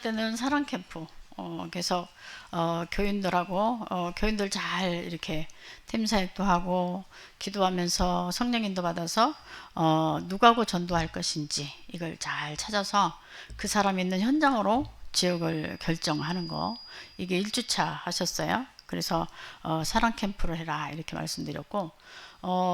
때는 사랑 캠프 그래서 교인들하고 교인들 잘 이렇게 팀 사역도 하고 기도하면서 성령 인도 받아서 누구하고 전도할 것인지 이걸 잘 찾아서 그 사람 있는 현장으로 지역을 결정하는 거, 이게 1주차 하셨어요. 그래서 사랑 캠프를 해라 이렇게 말씀드렸고,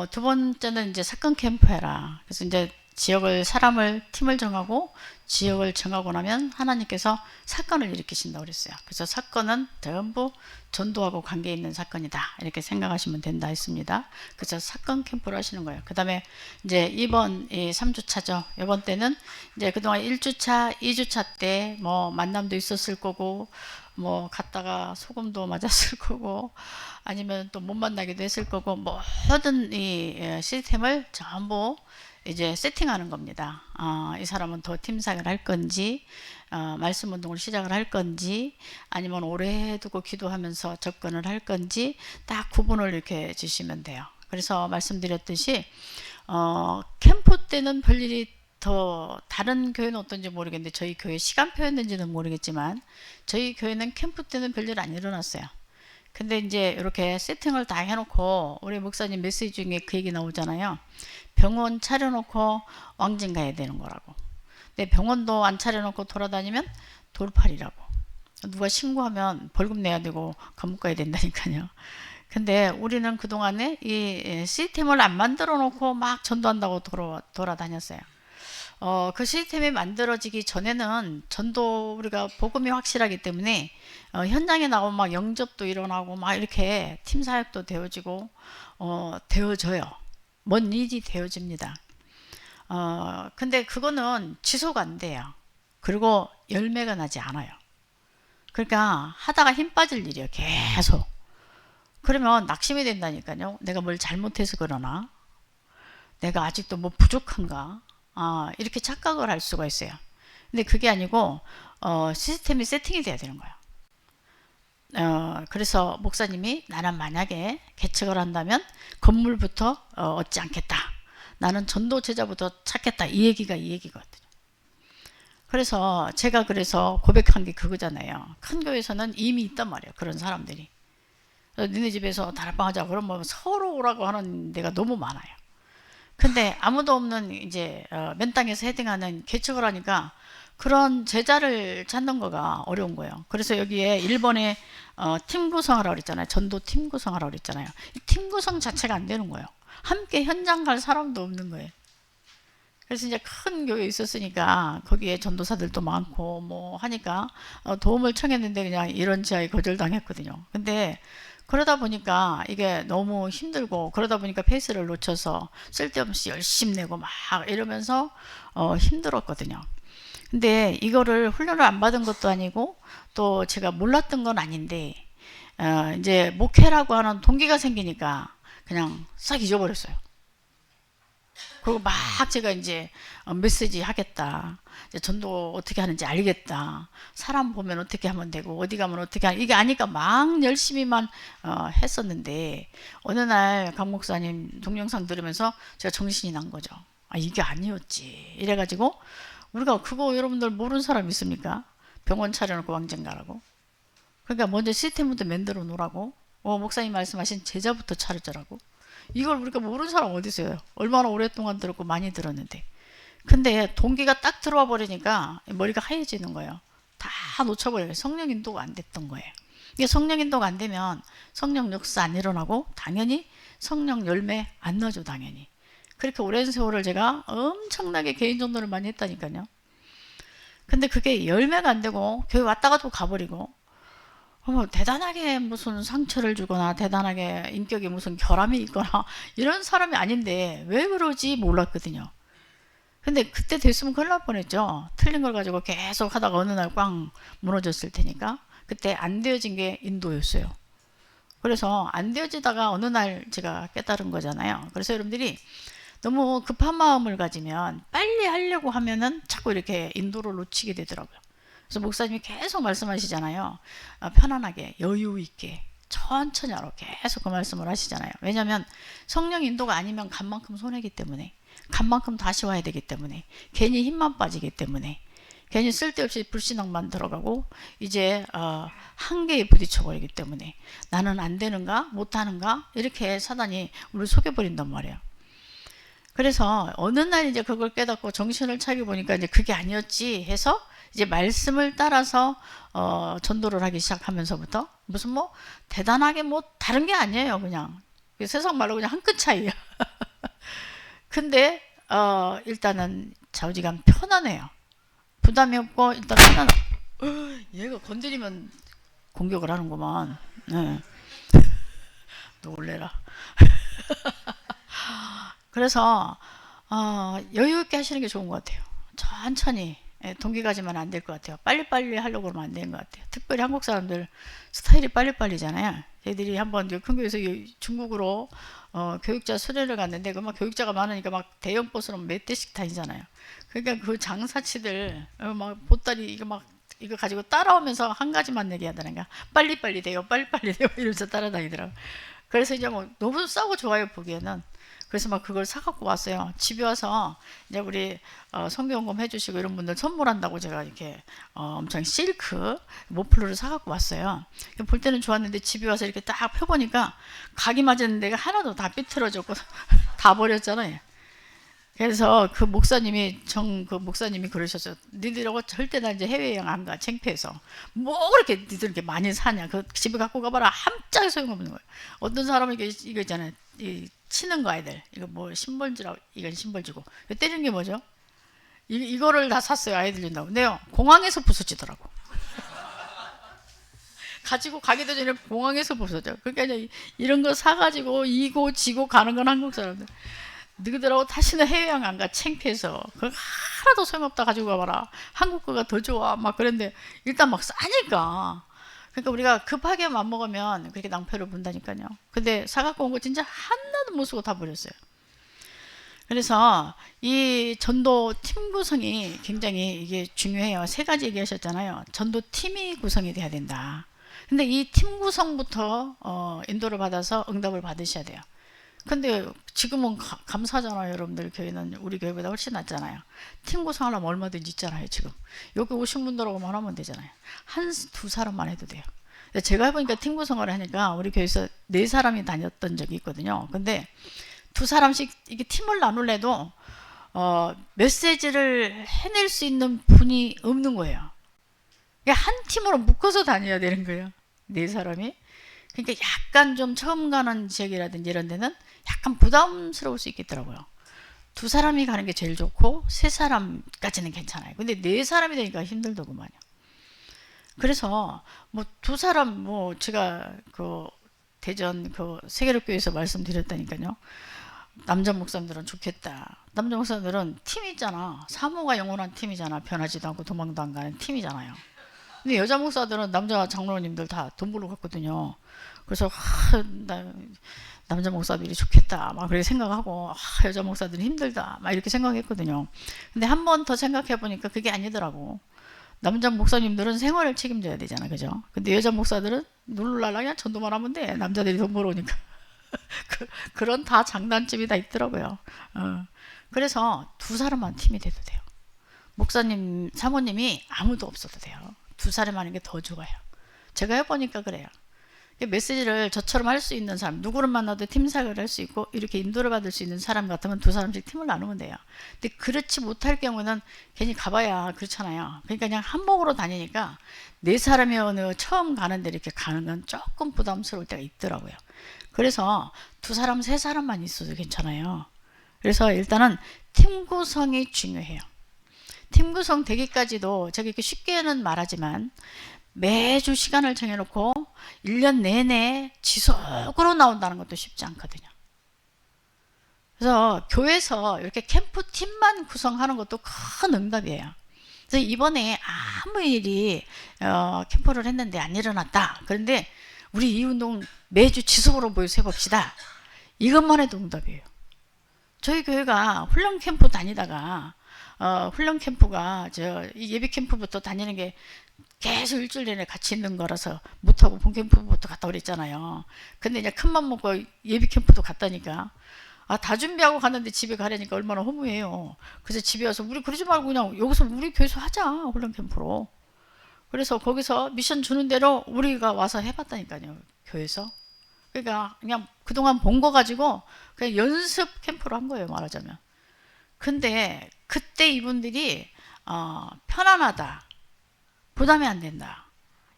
두 번째는 이제 사건 캠프 해라. 그래서 이제 지역을, 사람을, 팀을 정하고 지역을 정하고 나면 하나님께서 사건을 일으키신다고 그랬어요. 그래서 사건은 전부 전도하고 관계 있는 사건이다 이렇게 생각하시면 된다 했습니다. 그래서 사건 캠프를 하시는 거예요. 그 다음에 이제 이번 3주차죠. 이번 때는 이제 그동안 1주차, 2주차 때 뭐 만남도 있었을 거고, 뭐 갔다가 소금도 맞았을 거고, 아니면 또 못 만나기도 했을 거고, 모든 이 시스템을 전부 이제 세팅하는 겁니다. 이 사람은 더 팀 사역을 할 건지, 말씀 운동을 시작을 할 건지, 아니면 오래 두고 기도하면서 접근을 할 건지 딱 구분을 이렇게 주시면 돼요. 그래서 말씀드렸듯이 캠프 때는 별일이 더, 다른 교회는 어떤지 모르겠는데 저희 교회 시간표였는지는 모르겠지만 저희 교회는 캠프 때는 별일 안 일어났어요. 근데 이제 이렇게 세팅을 다 해놓고 우리 목사님 메시지 중에 그 얘기 나오잖아요. 병원 차려놓고 왕진 가야 되는 거라고. 근데 병원도 안 차려놓고 돌아다니면 돌팔이라고. 누가 신고하면 벌금 내야 되고 감옥 가야 된다니까요. 근데 우리는 그동안에 이 시스템을 안 만들어 놓고 막 전도한다고 돌아다녔어요. 그 시스템이 만들어지기 전에는 전도, 우리가 복음이 확실하기 때문에 현장에 나오면 막 영접도 일어나고 막 이렇게 팀 사역도 되어지고 되어져요. 뭔 일이 되어집니다. 근데 그거는 지속 안 돼요. 그리고 열매가 나지 않아요. 그러니까 하다가 힘 빠질 일이에요. 계속. 그러면 낙심이 된다니까요. 내가 뭘 잘못해서 그러나, 내가 아직도 뭐 부족한가, 이렇게 착각을 할 수가 있어요. 근데 그게 아니고 시스템이 세팅이 돼야 되는 거예요. 그래서 목사님이, 나는 만약에 개척을 한다면 건물부터 얻지 않겠다, 나는 전도 제자부터 찾겠다, 이 얘기거든요. 그래서 제가 그래서 고백한 게 그거잖아요. 큰 교회에서는 이미 있단 말이에요, 그런 사람들이. 니네 집에서 다락방 하자 그러면 서로 오라고 하는 데가 너무 많아요. 근데 아무도 없는 이제 맨 땅에서 헤딩하는 개척을 하니까 그런 제자를 찾는 거가 어려운 거예요. 그래서 여기에 1번에 팀 구성하라고 그랬잖아요. 전도 팀 구성하라고 그랬잖아요. 이 팀 구성 자체가 안 되는 거예요. 함께 현장 갈 사람도 없는 거예요. 그래서 이제 큰 교회에 있었으니까 거기에 전도사들도 많고 뭐 하니까 도움을 청했는데 그냥 이런 지하에 거절당했거든요. 근데 그러다 보니까 이게 너무 힘들고, 그러다 보니까 페이스를 놓쳐서 쓸데없이 열심히 내고 막 이러면서 힘들었거든요. 근데 이거를 훈련을 안 받은 것도 아니고 또 제가 몰랐던 건 아닌데 이제 목회라고 하는 동기가 생기니까 그냥 싹 잊어버렸어요. 그리고 막 제가 이제 메시지 하겠다, 이제 전도 어떻게 하는지 알겠다, 사람 보면 어떻게 하면 되고 어디 가면 어떻게 하는, 이게 아니까 막 열심히만 했었는데 어느 날 강 목사님 동영상 들으면서 제가 정신이 난 거죠. 이게 아니었지. 이래가지고, 우리가 그거 여러분들 모르는 사람 있습니까? 병원 차려놓고 왕정 가라고. 그러니까 먼저 시스템부터 만들어 놓으라고. 목사님 말씀하신 제자부터 차려주라고. 이걸 우리가 모르는 사람 어디 있어요? 얼마나 오랫동안 들었고 많이 들었는데. 근데 동기가 딱 들어와 버리니까 머리가 하얘지는 거예요. 다 놓쳐버려요. 성령 인도가 안 됐던 거예요. 이게 성령 인도가 안 되면 성령 역사 안 일어나고 당연히 성령 열매 안 나죠, 당연히. 그렇게 오랜 세월을 제가 엄청나게 개인 전도를 많이 했다니까요. 근데 그게 열매가 안 되고 교회 왔다가 또 가버리고, 대단하게 무슨 상처를 주거나 대단하게 인격에 무슨 결함이 있거나 이런 사람이 아닌데 왜 그러지 몰랐거든요. 근데 그때 됐으면 큰일 날 뻔했죠. 틀린 걸 가지고 계속 하다가 어느 날 꽝 무너졌을 테니까. 그때 안 되어진 게 인도였어요. 그래서 안 되어지다가 어느 날 제가 깨달은 거잖아요. 그래서 여러분들이 너무 급한 마음을 가지면 빨리 하려고 하면은 자꾸 이렇게 인도를 놓치게 되더라고요. 그래서 목사님이 계속 말씀하시잖아요. 편안하게 여유 있게 천천히 하라고 계속 그 말씀을 하시잖아요. 왜냐하면 성령 인도가 아니면 간 만큼 손해기 때문에, 간 만큼 다시 와야 되기 때문에, 괜히 힘만 빠지기 때문에 괜히 쓸데없이 불신앙만 들어가고 이제 한계에 부딪혀 버리기 때문에 나는 안 되는가 못하는가 이렇게 사단이 우리를 속여버린단 말이에요. 그래서 어느 날 이제 그걸 깨닫고 정신을 차려 보니까 이제 그게 아니었지 해서 이제 말씀을 따라서 전도를 하기 시작하면서부터 무슨 뭐 대단하게 뭐 다른 게 아니에요. 그냥 세상 말로 그냥 한 끗 차이야. 근데 일단은 좌우지간 편안해요. 부담이 없고 일단 편안해. 얘가 건드리면 공격을 하는구만. 네. 놀래라. 그래서 여유 있게 하시는 게 좋은 것 같아요. 천천히. 동기 가지면 안 될 것 같아요. 빨리빨리 하려고 그러면 안 되는 것 같아요. 특별히 한국 사람들 스타일이 빨리빨리잖아요. 저희들이 한번 큰 교회에서 중국으로 교육자 수련을 갔는데 그 막 교육자가 많으니까 막 대형 버스로 몇 대씩 다니잖아요. 그러니까 그 장사치들 막 보따리 이거 가지고 따라오면서 한 가지만 얘기하더라니까. 빨리빨리 돼요, 빨리빨리 돼요 이러면서 따라다니더라고. 그래서 이제 뭐 너무 싸고 좋아요 보기에는. 그래서 막 그걸 사갖고 왔어요. 집에 와서 이제 우리 성경검 해주시고 이런 분들 선물한다고 제가 이렇게 엄청 실크 모플러를 사갖고 왔어요. 볼 때는 좋았는데 집에 와서 이렇게 딱 펴보니까 각이 맞은 데가 하나도 다 삐뚤어졌고 다 버렸잖아요. 그래서 그 목사님이 그러셨어요. 니들하고 절대 나 이제 해외여행 안 가. 창피해서. 뭐 그렇게 니들 이렇게 많이 사냐. 그 집에 갖고 가봐라. 함짝에 소용없는 거예요. 어떤 사람은 이거 있잖아요. 치는 거 아이들. 이거 뭐 심벌지라고. 이건 심벌지고. 때리는 게 뭐죠? 이거를 다 샀어요. 아이들 준다고. 근데요. 공항에서 부서지더라고. 가지고 가기도 전에 공항에서 부서져. 그러니까 이제 이런 거 사가지고 이고 지고 가는 건 한국 사람들. 너희들하고 다시는 해외여행 안 가. 창피해서. 그거 하나도 소용없다 가지고 가봐라. 한국 거가 더 좋아. 막 그런데 일단 막 싸니까. 그러니까 우리가 급하게 맘먹으면 그렇게 낭패를 본다니까요. 근데 사갖고 온 거 진짜 하나도 못 쓰고 다 버렸어요. 그래서 이 전도 팀 구성이 굉장히 이게 중요해요. 세 가지 얘기하셨잖아요. 전도 팀이 구성이 돼야 된다. 근데 이 팀 구성부터 인도를 받아서 응답을 받으셔야 돼요. 근데 지금은 감사하잖아요. 여러분들 교회는 우리 교회보다 훨씬 낫잖아요. 팀 구성하려면 얼마든지 있잖아요. 지금 여기 오신 분들하고만 하면 되잖아요. 두 사람만 해도 돼요. 제가 해보니까 팀 구성을 하니까 우리 교회에서 4사람이 다녔던 적이 있거든요. 근데 2사람씩 이게 팀을 나눌래도 메시지를 해낼 수 있는 분이 없는 거예요. 한 팀으로 묶어서 다녀야 되는 거예요. 4사람이. 그러니까 약간 좀 처음 가는 지역이라든지 이런 데는 약간 부담스러울 수 있겠더라고요. 2사람이 가는 게 제일 좋고 3사람까지는 괜찮아요. 근데 4사람이 되니까 힘들더구만요. 그래서 뭐 2사람 뭐 제가 그 대전 그 세계력교회에서 말씀드렸다니까요. 남자 목사님들은 좋겠다. 남자 목사님들은 팀 있잖아. 사모가 영원한 팀이잖아. 변하지도 않고 도망도 안 가는 팀이잖아요. 근데 여자 목사들은 남자 장로님들 다 돈 벌러 갔거든요. 그래서 남자 목사들이 좋겠다 막 그렇게 생각하고 여자 목사들이 힘들다 막 이렇게 생각했거든요. 근데 한 번 더 생각해 보니까 그게 아니더라고. 남자 목사님들은 생활을 책임져야 되잖아, 그죠? 근데 여자 목사들은 놀랄라 그냥 전도만 하면 돼. 남자들이 돈 벌어오니까. 그런 다 장단점이 다 있더라고요. 그래서 2사람만 팀이 돼도 돼요. 목사님, 사모님이 아무도 없어도 돼요. 2사람 하는 게 더 좋아요. 제가 해보니까 그래요. 메시지를 저처럼 할 수 있는 사람, 누구를 만나도 팀 사역을 할 수 있고 이렇게 인도를 받을 수 있는 사람 같으면 2사람씩 팀을 나누면 돼요. 근데 그렇지 못할 경우는 괜히 가봐야 그렇잖아요. 그러니까 그냥 한목으로 다니니까 4사람이 어느 처음 가는데 이렇게 가는 건 조금 부담스러울 때가 있더라고요. 그래서 2사람, 3사람만 있어도 괜찮아요. 그래서 일단은 팀 구성이 중요해요. 팀 구성 되기까지도 제가 이렇게 쉽게는 말하지만 매주 시간을 정해놓고 1년 내내 지속으로 나온다는 것도 쉽지 않거든요. 그래서 교회에서 이렇게 캠프팀만 구성하는 것도 큰 응답이에요. 그래서 이번에 아무 일이 캠프를 했는데 안 일어났다. 그런데 우리 이 운동 매주 지속으로 모여서 해봅시다. 이것만 해도 응답이에요. 저희 교회가 훈련 캠프 다니다가 훈련 캠프가 예비 캠프부터 다니는 게 계속 일주일 내내 같이 있는 거라서 못하고 본 캠프부터 갔다 그랬잖아요. 근데 이제 큰맘 먹고 예비 캠프도 갔다니까 다 준비하고 갔는데 집에 가려니까 얼마나 허무해요. 그래서 집에 와서 우리 그러지 말고 그냥 여기서 우리 교회에서 하자. 훈련 캠프로. 그래서 거기서 미션 주는 대로 우리가 와서 해봤다니까요. 교회에서. 그러니까 그냥 그동안 본 거 가지고 그냥 연습 캠프로 한 거예요. 말하자면. 근데 그때 이분들이 편안하다. 부담이 안 된다.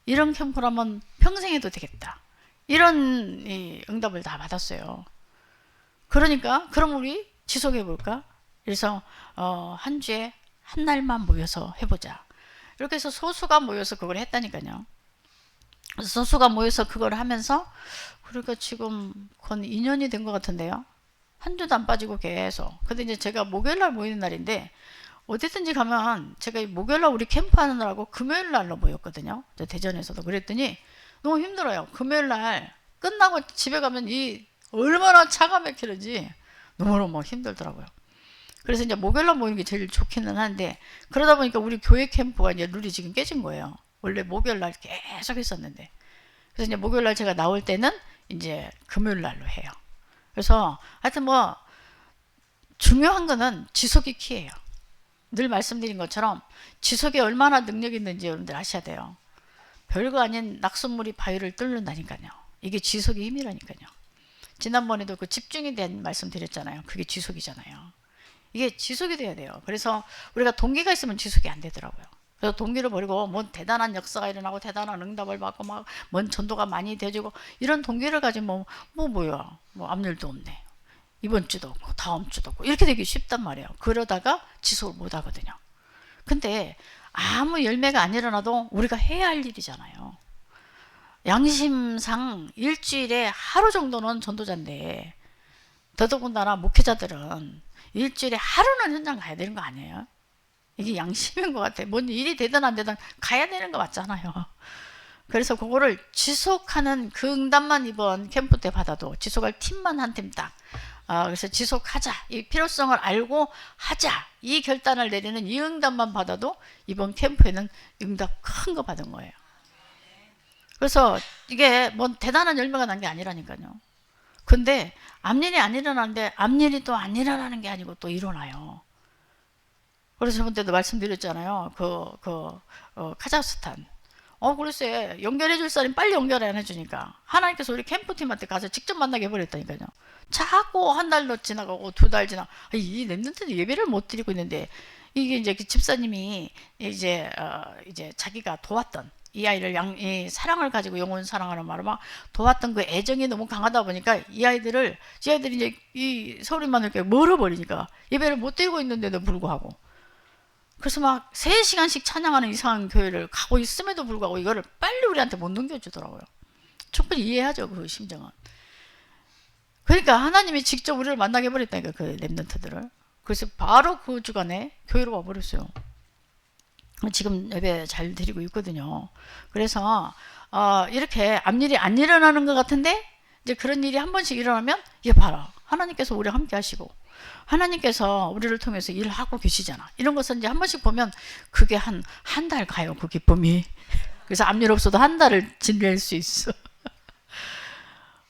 이런 캠프라면 평생 해도 되겠다. 이런 응답을 다 받았어요. 그러니까 그럼 우리 지속해 볼까? 그래서 한 주에 한 날만 모여서 해보자. 이렇게 해서 소수가 모여서 그걸 했다니까요. 소수가 모여서 그걸 하면서 그러니까 지금 건 2년이 된 것 같은데요. 한 주도 안 빠지고 계속. 근데 이제 제가 목요일날 모이는 날인데 어디든지 가면 제가 목요일날 우리 캠프 하느라고 금요일날로 모였거든요. 대전에서도 그랬더니 너무 힘들어요. 금요일날 끝나고 집에 가면 이 얼마나 차가 막히는지 너무너무 힘들더라고요. 그래서 이제 목요일날 모이는 게 제일 좋기는 한데 그러다 보니까 우리 교회 캠프가 이제 룰이 지금 깨진 거예요. 원래 목요일날 계속 했었는데 그래서 이제 목요일날 제가 나올 때는 이제 금요일날로 해요. 그래서 하여튼 뭐 중요한 거는 지속이 키예요. 늘 말씀드린 것처럼 지속에 얼마나 능력이 있는지 여러분들 아셔야 돼요. 별거 아닌 낙숫물이 바위를 뚫는다니까요. 이게 지속의 힘이라니까요. 지난번에도 그 집중에 대한 말씀 드렸잖아요. 그게 지속이잖아요. 이게 지속이 돼야 돼요. 그래서 우리가 동기가 있으면 지속이 안 되더라고요. 그래서 동기를 버리고 뭔 대단한 역사가 일어나고 대단한 응답을 받고 막 뭔 전도가 많이 되지고 이런 동기를 가지면 뭐야 뭐 앞일도 없네. 이번 주도 없고 다음 주도 없고 이렇게 되기 쉽단 말이에요. 그러다가 지속을 못 하거든요. 근데 아무 열매가 안 일어나도 우리가 해야 할 일이잖아요. 양심상 일주일에 하루 정도는 전도자인데 더더군다나 목회자들은 일주일에 하루는 현장 가야 되는 거 아니에요? 이게 양심인 것 같아요. 뭔 일이 되든 안 되든 가야 되는 거 맞잖아요. 그래서 그거를 지속하는 그 응답만 이번 캠프 때 받아도 지속할 팀만 한 팀 딱. 그래서 지속하자. 이 필요성을 알고 하자. 이 결단을 내리는 이 응답만 받아도 이번 캠프에는 응답 큰 거 받은 거예요. 그래서 이게 뭐 대단한 열매가 난 게 아니라니까요. 근데 앞일이 안 일어나는데 앞일이 또 안 일어나는 게 아니고 또 일어나요. 그래서 저번 때도 말씀드렸잖아요. 카자흐스탄. 글쎄 연결해 줄 사람이 빨리 연결 안 해주니까 하나님께서 우리 캠프팀한테 가서 직접 만나게 해버렸다니까요. 자꾸 한 달도 지나가고 2달 지나가고 이 랩런트는 예배를 못 드리고 있는데 이게 이제 그 집사님이 이제 자기가 도왔던 이 아이를 이 사랑을 가지고 영혼 사랑하는 말을 막 도왔던 그 애정이 너무 강하다 보니까 이 아이들이 이제 이 서울인만 이렇게 멀어버리니까 예배를 못 드리고 있는데도 불구하고 그래서 막 3시간씩 찬양하는 이상한 교회를 가고 있음에도 불구하고 이거를 빨리 우리한테 못 넘겨주더라고요. 충분히 이해하죠, 그 심정은. 그러니까 하나님이 직접 우리를 만나게 해버렸다니까, 그 랩런트들을. 그래서 바로 그 주간에 교회로 와버렸어요. 지금 예배 잘 드리고 있거든요. 그래서 이렇게 앞일이 안 일어나는 것 같은데 이제 그런 일이 한 번씩 일어나면 이게 봐라. 하나님께서 우리와 함께 하시고 하나님께서 우리를 통해서 일을 하고 계시잖아. 이런 것은 이제 한 번씩 보면 그게 한 달 가요. 그 기쁨이. 그래서 앞일 없어도 한 달을 지낼 수 있어.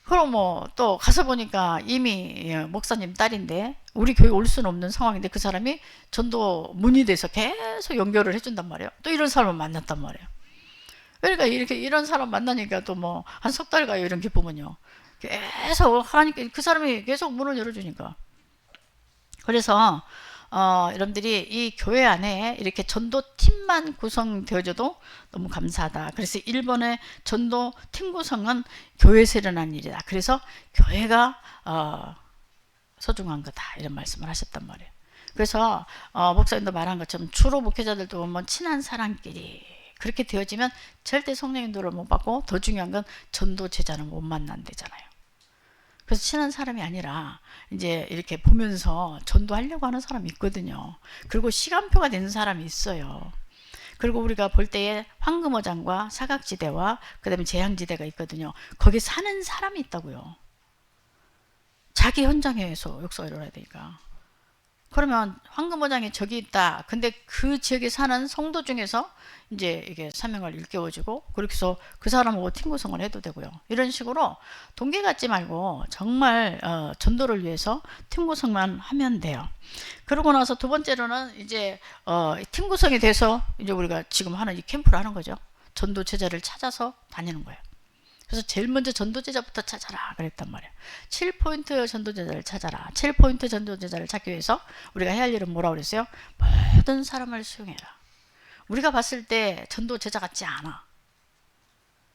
그럼 뭐 또 가서 보니까 이미 목사님 딸인데 우리 교회 올 수는 없는 상황인데 그 사람이 전도 문의돼서 계속 연결을 해준단 말이에요. 또 이런 사람을 만났단 말이에요. 그러니까 이렇게 이런 사람 만나니까 또 뭐 한 3달 가요. 이런 기쁨은요. 계속 하나님께 그 사람이 계속 문을 열어주니까. 그래서 여러분들이 이 교회 안에 이렇게 전도팀만 구성되어져도 너무 감사하다. 그래서 일본의 전도팀 구성은 교회에서 일어난 일이다. 그래서 교회가 소중한 거다. 이런 말씀을 하셨단 말이에요. 그래서 목사님도 말한 것처럼 주로 목회자들도 보면 친한 사람끼리 그렇게 되어지면 절대 성령 인도를 못 받고 더 중요한 건 전도 제자는 못 만난대잖아요. 그래서 친한 사람이 아니라 이제 이렇게 보면서 전도하려고 하는 사람이 있거든요. 그리고 시간표가 되는 사람이 있어요. 그리고 우리가 볼 때에 황금어장과 사각지대와 그 다음에 재앙지대가 있거든요. 거기 사는 사람이 있다고요. 자기 현장에서 역사가 일어나야 되니까. 그러면 황금어장에 적이 있다. 근데 그 지역에 사는 성도 중에서 이제 이게 사명을 일깨워주고 그렇게 해서 그 사람하고 팀 구성을 해도 되고요. 이런 식으로 동기 갖지 말고 정말 전도를 위해서 팀 구성만 하면 돼요. 그러고 나서 두 번째로는 이제 팀 구성이 돼서 이제 우리가 지금 하는 이 캠프를 하는 거죠. 전도 제자를 찾아서 다니는 거예요. 그래서 제일 먼저 전도제자부터 찾아라 그랬단 말이에요. 7포인트 전도제자를 찾아라. 7포인트 전도제자를 찾기 위해서 우리가 해야 할 일은 뭐라고 그랬어요? 모든 사람을 수용해라. 우리가 봤을 때 전도제자 같지 않아.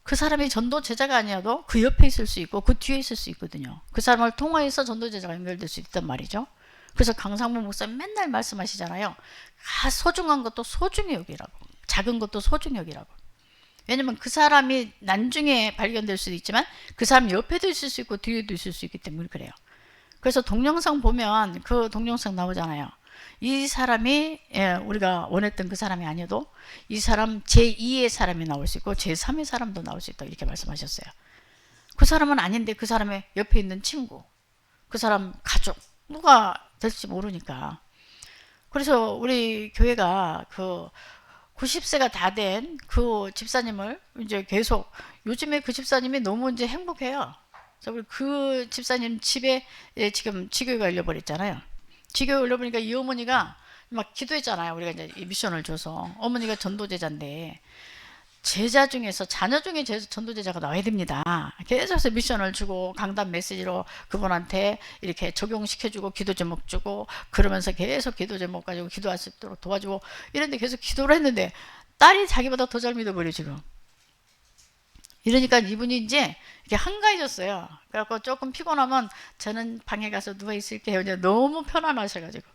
그 사람이 전도제자가 아니어도 그 옆에 있을 수 있고 그 뒤에 있을 수 있거든요. 그 사람을 통해서 전도제자가 연결될 수 있단 말이죠. 그래서 강상무 목사님 맨날 말씀하시잖아요. 소중한 것도 소중히 여기라고. 작은 것도 소중히 여기라고. 왜냐면 그 사람이 나중에 발견될 수도 있지만 그 사람 옆에도 있을 수 있고 뒤에도 있을 수 있기 때문에 그래요. 그래서 동영상 보면 그 동영상 나오잖아요. 이 사람이 우리가 원했던 그 사람이 아니어도 이 사람 제2의 사람이 나올 수 있고 제3의 사람도 나올 수 있다 이렇게 말씀하셨어요. 그 사람은 아닌데 그 사람의 옆에 있는 친구, 그 사람 가족 누가 될지 모르니까. 그래서 우리 교회가 그 90세가 다 된 그 집사님을 이제 계속 요즘에 그 집사님이 너무 이제 행복해요. 그래서 그 집사님 집에 지금 지교회가 열려버렸잖아요. 지교회 열려보니까 이 어머니가 막 기도했잖아요. 우리가 이제 미션을 줘서 어머니가 전도제자인데 제자 중에서 자녀 중에 전도제자가 나와야 됩니다. 계속해서 미션을 주고 강단 메시지로 그분한테 이렇게 적용시켜주고 기도 제목 주고 그러면서 계속 기도 제목 가지고 기도할 수 있도록 도와주고 이런데 계속 기도를 했는데 딸이 자기보다 더 잘 믿어버려 지금. 이러니까 이분이 이제 이렇게 한가해졌어요. 그래갖고 조금 피곤하면 저는 방에 가서 누워 있을게요. 이제 너무 편안하셔가지고.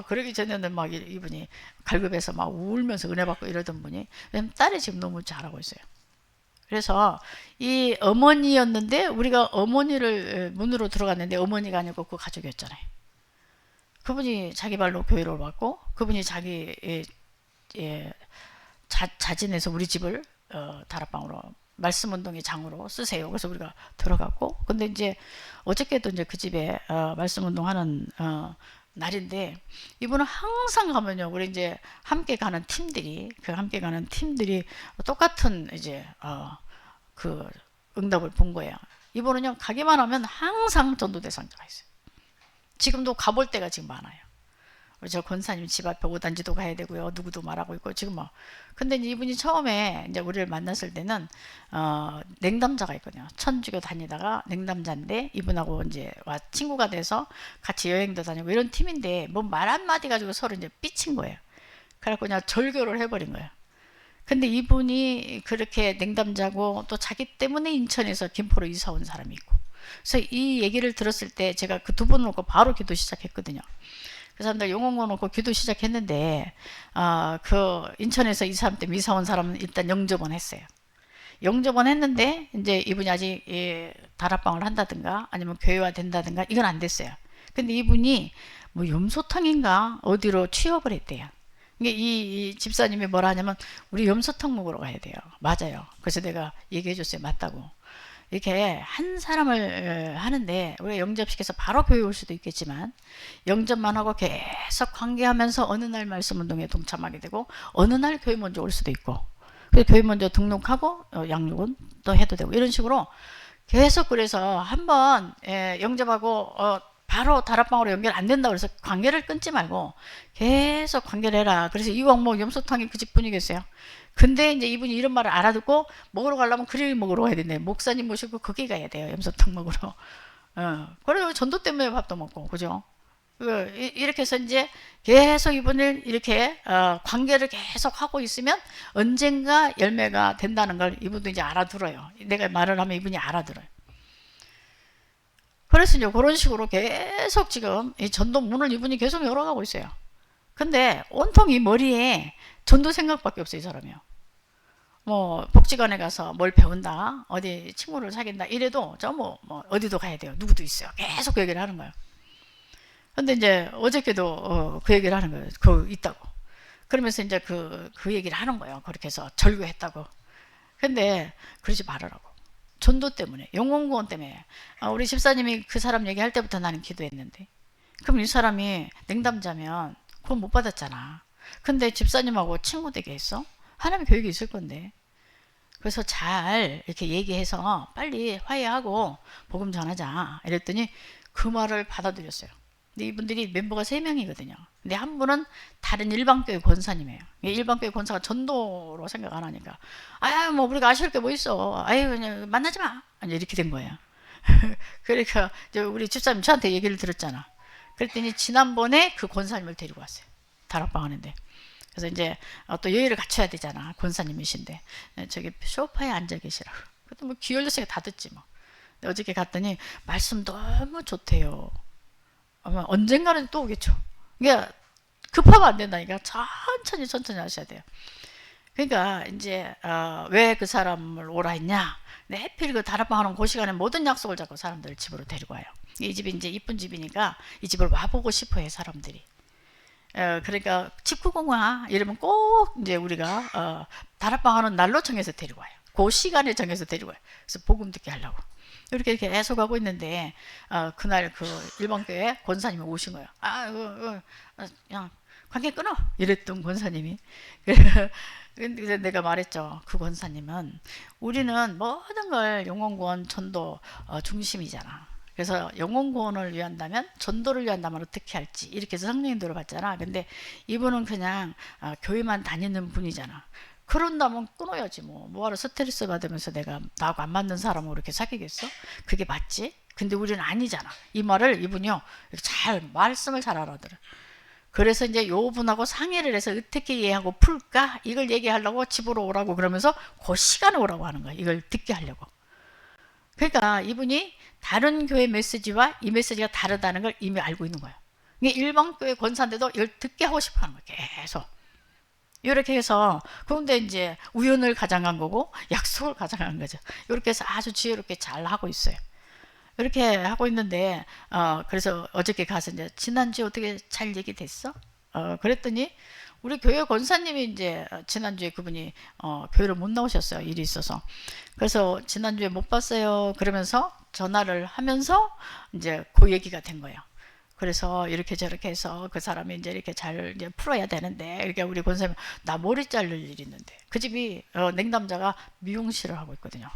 그러기 전에는 막 이분이 갈급해서 막 울면서 은혜 받고 이러던 분이 왜냐면 딸이 지금 너무 잘하고 있어요. 그래서 이 어머니였는데 우리가 어머니를 문으로 들어갔는데 어머니가 아니고 그 가족이었잖아요. 그분이 자기 발로 교회를 왔고 그분이 자기 자진해서 우리 집을 다락방으로 말씀운동의 장으로 쓰세요. 그래서 우리가 들어갔고 근데 이제 어저께도 이제 그 집에 말씀운동하는 날인데 이분은 항상 가면요 우리 이제 함께 가는 팀들이 똑같은 이제 그 응답을 본 거예요. 이분은요 가기만 하면 항상 전도대상자가 있어요. 지금도 가볼 때가 지금 많아요. 저 권사님 집 앞에 오단지도 가야 되고요. 누구도 말하고 있고 지금 뭐. 근데 이분이 처음에 이제 우리를 만났을 때는 냉담자가 있거든요. 천주교 다니다가 냉담자인데 이분하고 이제 친구가 돼서 같이 여행도 다니고 이런 팀인데 뭐 말 한마디 가지고 서로 이제 삐친 거예요. 그래갖고 그냥 절교를 해버린 거예요. 근데 이분이 그렇게 냉담자고 또 자기 때문에 인천에서 김포로 이사 온 사람이 있고. 그래서 이 얘기를 들었을 때 제가 그 두 분을 놓고 바로 기도 시작했거든요. 그 사람들 용언고 놓고 기도 시작했는데 그 인천에서 이 사람 때문에 이사 온 사람은 일단 영접은 했어요. 영접은 했는데 이제 이분이 아직 다락방을 한다든가 아니면 교회화 된다든가 이건 안 됐어요. 근데 이분이 뭐 염소탕인가 어디로 취업을 했대요. 이 집사님이 뭐라 하냐면 우리 염소탕 먹으러 가야 돼요. 맞아요. 그래서 내가 얘기해 줬어요. 맞다고. 이렇게 한 사람을 하는데 우리가 영접시켜서 바로 교회 올 수도 있겠지만 영접만 하고 계속 관계하면서 어느 날 말씀운동에 동참하게 되고 어느 날 교회 먼저 올 수도 있고 그래서 교회 먼저 등록하고 양육은 또 해도 되고 이런 식으로 계속 그래서 한번 영접하고 바로 다락방으로 연결 안 된다고 그래서 관계를 끊지 말고 계속 관계를 해라. 그래서 이왕 뭐 염소탕이 그 집 분이겠어요. 근데 이제 이분이 이런 말을 알아듣고 먹으러 가려면 그릴 먹으러 가야 된대. 목사님 모시고 거기 가야 돼요. 염소탕 먹으러. 그래서 전도 때문에 밥도 먹고 그죠? 이렇게 해서 이제 계속 이분을 이렇게 관계를 계속 하고 있으면 언젠가 열매가 된다는 걸 이분도 이제 알아들어요. 내가 말을 하면 이분이 알아들어요. 그래서 이제 그런 식으로 계속 지금 이 전도 문을 이분이 계속 열어가고 있어요. 근데 온통 이 머리에 전도 생각밖에 없어요, 이 사람이요. 뭐 복지관에 가서 뭘 배운다, 어디 친구를 사귄다 이래도 저 뭐 어디도 가야 돼요. 누구도 있어요. 계속 그 얘기를 하는 거예요. 근데 이제 어저께도 그 얘기를 하는 거예요. 그 있다고. 그러면서 이제 그 얘기를 하는 거예요. 그렇게 해서 절교했다고. 근데 그러지 말으라고. 전도 때문에, 영혼구원 때문에. 우리 집사님이 그 사람 얘기할 때부터 나는 기도했는데 그럼 이 사람이 냉담자면 구원 못 받았잖아. 근데 집사님하고 친구 되게 했어? 하나님 교육이 있을 건데. 그래서 잘 이렇게 얘기해서 빨리 화해하고 복음 전하자 이랬더니 그 말을 받아들였어요. 근데 이분들이 멤버가 3명이거든요. 근데 한 분은 다른 일반교회 권사님이에요. 일반교회 권사가 전도로 생각 안 하니까 아유 뭐 우리가 아쉬울 게 뭐 있어. 아유 그냥 만나지 마. 아니 이렇게 된 거예요. 그러니까 우리 집사님 저한테 얘기를 들었잖아. 그랬더니 지난번에 그 권사님을 데리고 왔어요. 다락방 하는데. 그래서 이제 또 예의를 갖춰야 되잖아. 권사님이신데 저기 소파에 앉아 계시라고. 그것도 뭐 귀 열렸으니까 다 듣지 뭐. 근데 어저께 갔더니 말씀 너무 좋대요. 아마 언젠가는 또 오겠죠. 그러니까 급하면 안 된다니까. 천천히 하셔야 돼요. 그러니까 이제 왜 그 사람을 오라 했냐. 근데 해필 그 다락방 하는 그 시간에 모든 약속을 잡고 사람들을 집으로 데리고 와요. 이 집이 이제 이쁜 집이니까 이 집을 와보고 싶어해 사람들이. 그러니까 집구공화 이러면 꼭 이제 우리가 다락방 하는 날로 정해서 데리고 와요. 그 시간에 정해서 데리고 와요. 그래서 복음 듣게 하려고. 이렇게 계속 하고 있는데 그날 그 일반교회 권사님이 오신 거예요. 그냥 관계 끊어 이랬던 권사님이. 근데 내가 말했죠. 그 권사님은 우리는 모든 걸 영혼구원 전도 중심이잖아. 그래서 영혼구원을 위한다면 전도를 위한다면 어떻게 할지 이렇게 해서 성령님들을 봤잖아. 근데 이분은 그냥 교회만 다니는 분이잖아. 그런다면 끊어야지 뭐. 뭐하러 스트레스 받으면서 내가 나하고 안 맞는 사람으로 이렇게 사귀겠어? 그게 맞지? 근데 우리는 아니잖아. 이 말을 이분이요 잘 말씀을 잘 알아들어. 그래서 이제 요 분하고 상의를 해서 어떻게 이해하고 풀까 이걸 얘기하려고 집으로 오라고 그러면서 그 시간에 오라고 하는 거야. 이걸 듣게 하려고. 그러니까 이분이 다른 교회 메시지와 이 메시지가 다르다는 걸 이미 알고 있는 거예요. 이게 일반 교회 권사인데도 이걸 듣게 하고 싶어 하는 거예요. 계속. 이렇게 해서 그런데 이제 우연을 가장한 거고 약속을 가장한 거죠. 이렇게 해서 아주 지혜롭게 잘 하고 있어요. 이렇게 하고 있는데 그래서 어저께 가서 이제 지난주에 어떻게 잘 얘기됐어? 그랬더니 우리 교회 권사님이 이제 지난주에 그분이 교회를 못 나오셨어요. 일이 있어서. 그래서 지난주에 못 봤어요. 그러면서 전화를 하면서 이제 그 얘기가 된 거예요. 그래서 이렇게 저렇게 해서 그 사람이 이제 이렇게 잘 이제 풀어야 되는데, 그러니까 우리 권사님 나 머리 자를 일이 있는데 그 집이 냉담자가 미용실을 하고 있거든요.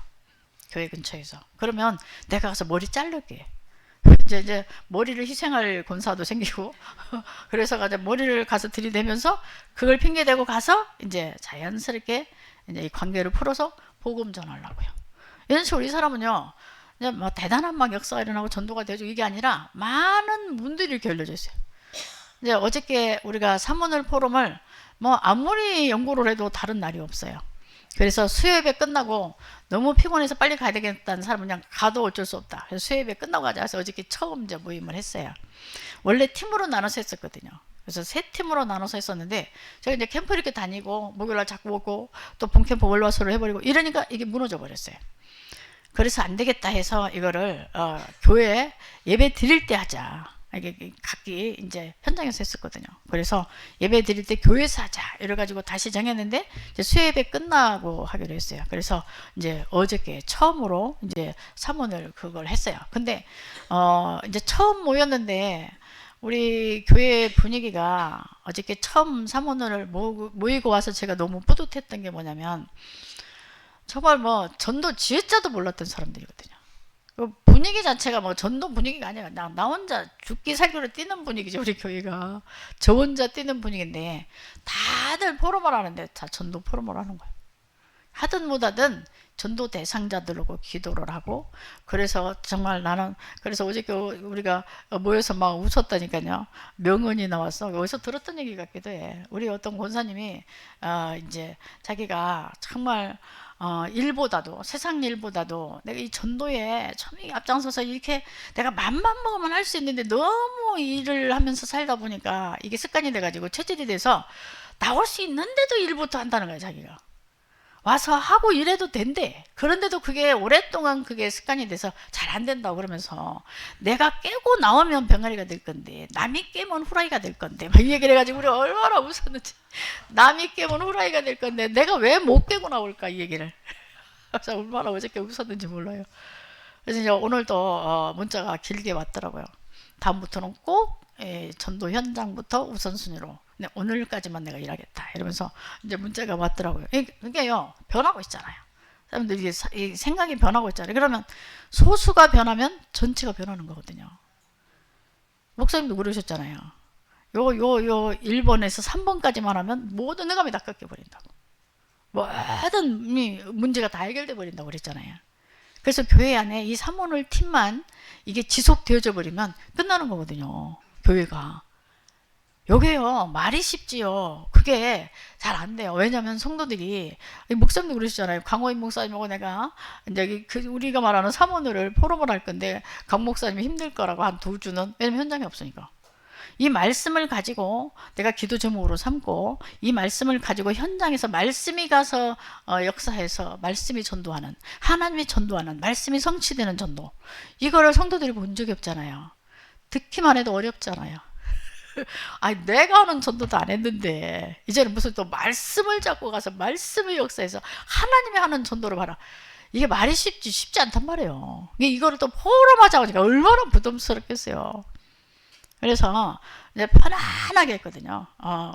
교회 근처에서. 그러면 내가 가서 머리 자르게. 이제 머리를 희생할 권사도 생기고 그래서 가서 머리를 가서 들이대면서 그걸 핑계대고 가서 이제 자연스럽게 이제 이 관계를 풀어서 복음 전하려고요. 이런 식으로 이 사람은요. 이제 뭐 대단한 막 역사가 일어나고 전도가 되죠. 이게 아니라 많은 문들이 이렇게 열려져 있어요. 이제 어저께 우리가 사모늘 포럼을 뭐 아무리 연구를 해도 다른 날이 없어요. 그래서 수요예배 끝나고 너무 피곤해서 빨리 가야 되겠다는 사람은 그냥 가도 어쩔 수 없다. 그래서 수요예배 끝나고 가자 해서 어저께 처음 이제 모임을 했어요. 원래 팀으로 나눠서 했었거든요. 그래서 3팀으로 나눠서 했었는데 제가 이제 캠프 이렇게 다니고 목요일날 자꾸 오고 또 본캠프 월화수를 해버리고 이러니까 이게 무너져 버렸어요. 그래서 안 되겠다 해서 이거를 교회 예배 드릴 때 하자. 이게 각기 이제 현장에서 했었거든요. 그래서 예배 드릴 때 교회에서 하자 이래가지고 다시 정했는데 이제 수요예배 끝나고 하기로 했어요. 그래서 이제 어저께 처음으로 이제 사모를 그걸 했어요. 근데 이제 처음 모였는데 우리 교회 분위기가 어저께 처음 사모를 모이고 와서 제가 너무 뿌듯했던 게 뭐냐면 정말 뭐 전도 지혜자도 몰랐던 사람들이거든요. 그 분위기 자체가 뭐 전도 분위기가 아니라 나 혼자 죽기 살기로 뛰는 분위기죠. 우리 교회가 저 혼자 뛰는 분위기인데 다들 포럼을 하는데 다 전도 포럼을 하는 거예요. 하든 못하든 전도 대상자들하고 기도를 하고 그래서 정말 나는 그래서 어저께 우리가 모여서 막 웃었다니까요. 명언이 나왔어. 어디서 들었던 얘기 같기도 해. 우리 어떤 권사님이 이제 자기가 정말 일보다도 세상 일보다도 내가 이 전도에 처음에 앞장서서 이렇게 내가 맘만 먹으면 할 수 있는데 너무 일을 하면서 살다 보니까 이게 습관이 돼가지고 체질이 돼서 나올 수 있는데도 일부터 한다는 거야. 자기가 와서 하고 이래도 된대. 그런데도 그게 오랫동안 그게 습관이 돼서 잘 안 된다고 그러면서 내가 깨고 나오면 병아리가 될 건데 남이 깨면 후라이가 될 건데 막 이 얘기를 해가지고 우리 얼마나 웃었는지. 남이 깨면 후라이가 될 건데 내가 왜 못 깨고 나올까 이 얘기를. 그래서 얼마나 어저께 웃었는지 몰라요. 그래서 이제 오늘도 문자가 길게 왔더라고요. 다음부터는 꼭 전도 현장부터 우선순위로 오늘까지만 내가 일하겠다 이러면서 이제 문자가 왔더라고요. 그게요 변하고 있잖아요. 사람들이 이 생각이 변하고 있잖아요. 그러면 소수가 변하면 전체가 변하는 거거든요. 목사님도 그러셨잖아요. 요 1번에서 3번까지만 하면 모든 의감이 다 꺾여버린다고. 모든 문제가 다 해결돼 버린다고 그랬잖아요. 그래서 교회 안에 이 사모늘 팀만 이게 지속되어져 버리면 끝나는 거거든요. 교회가. 요게요 말이 쉽지요. 그게 잘 안 돼요. 왜냐하면 성도들이 목사님도 그러시잖아요. 강호인 목사님하고 내가 이제 우리가 말하는 사모늘을 포럼을 할 건데 강 목사님이 힘들 거라고 한 2주는 왜냐면 현장이 없으니까. 이 말씀을 가지고 내가 기도 제목으로 삼고 이 말씀을 가지고 현장에서 말씀이 가서 역사해서 말씀이 전도하는 하나님이 전도하는 말씀이 성취되는 전도 이거를 성도들이 본 적이 없잖아요. 듣기만 해도 어렵잖아요. 아니 내가 하는 전도도 안 했는데 이제는 무슨 또 말씀을 잡고 가서 말씀의 역사에서 하나님이 하는 전도를 봐라. 이게 말이 쉽지 않단 말이에요. 이거를 또 포럼하자고 하니까 얼마나 부담스럽겠어요. 그래서 이제 편안하게 했거든요.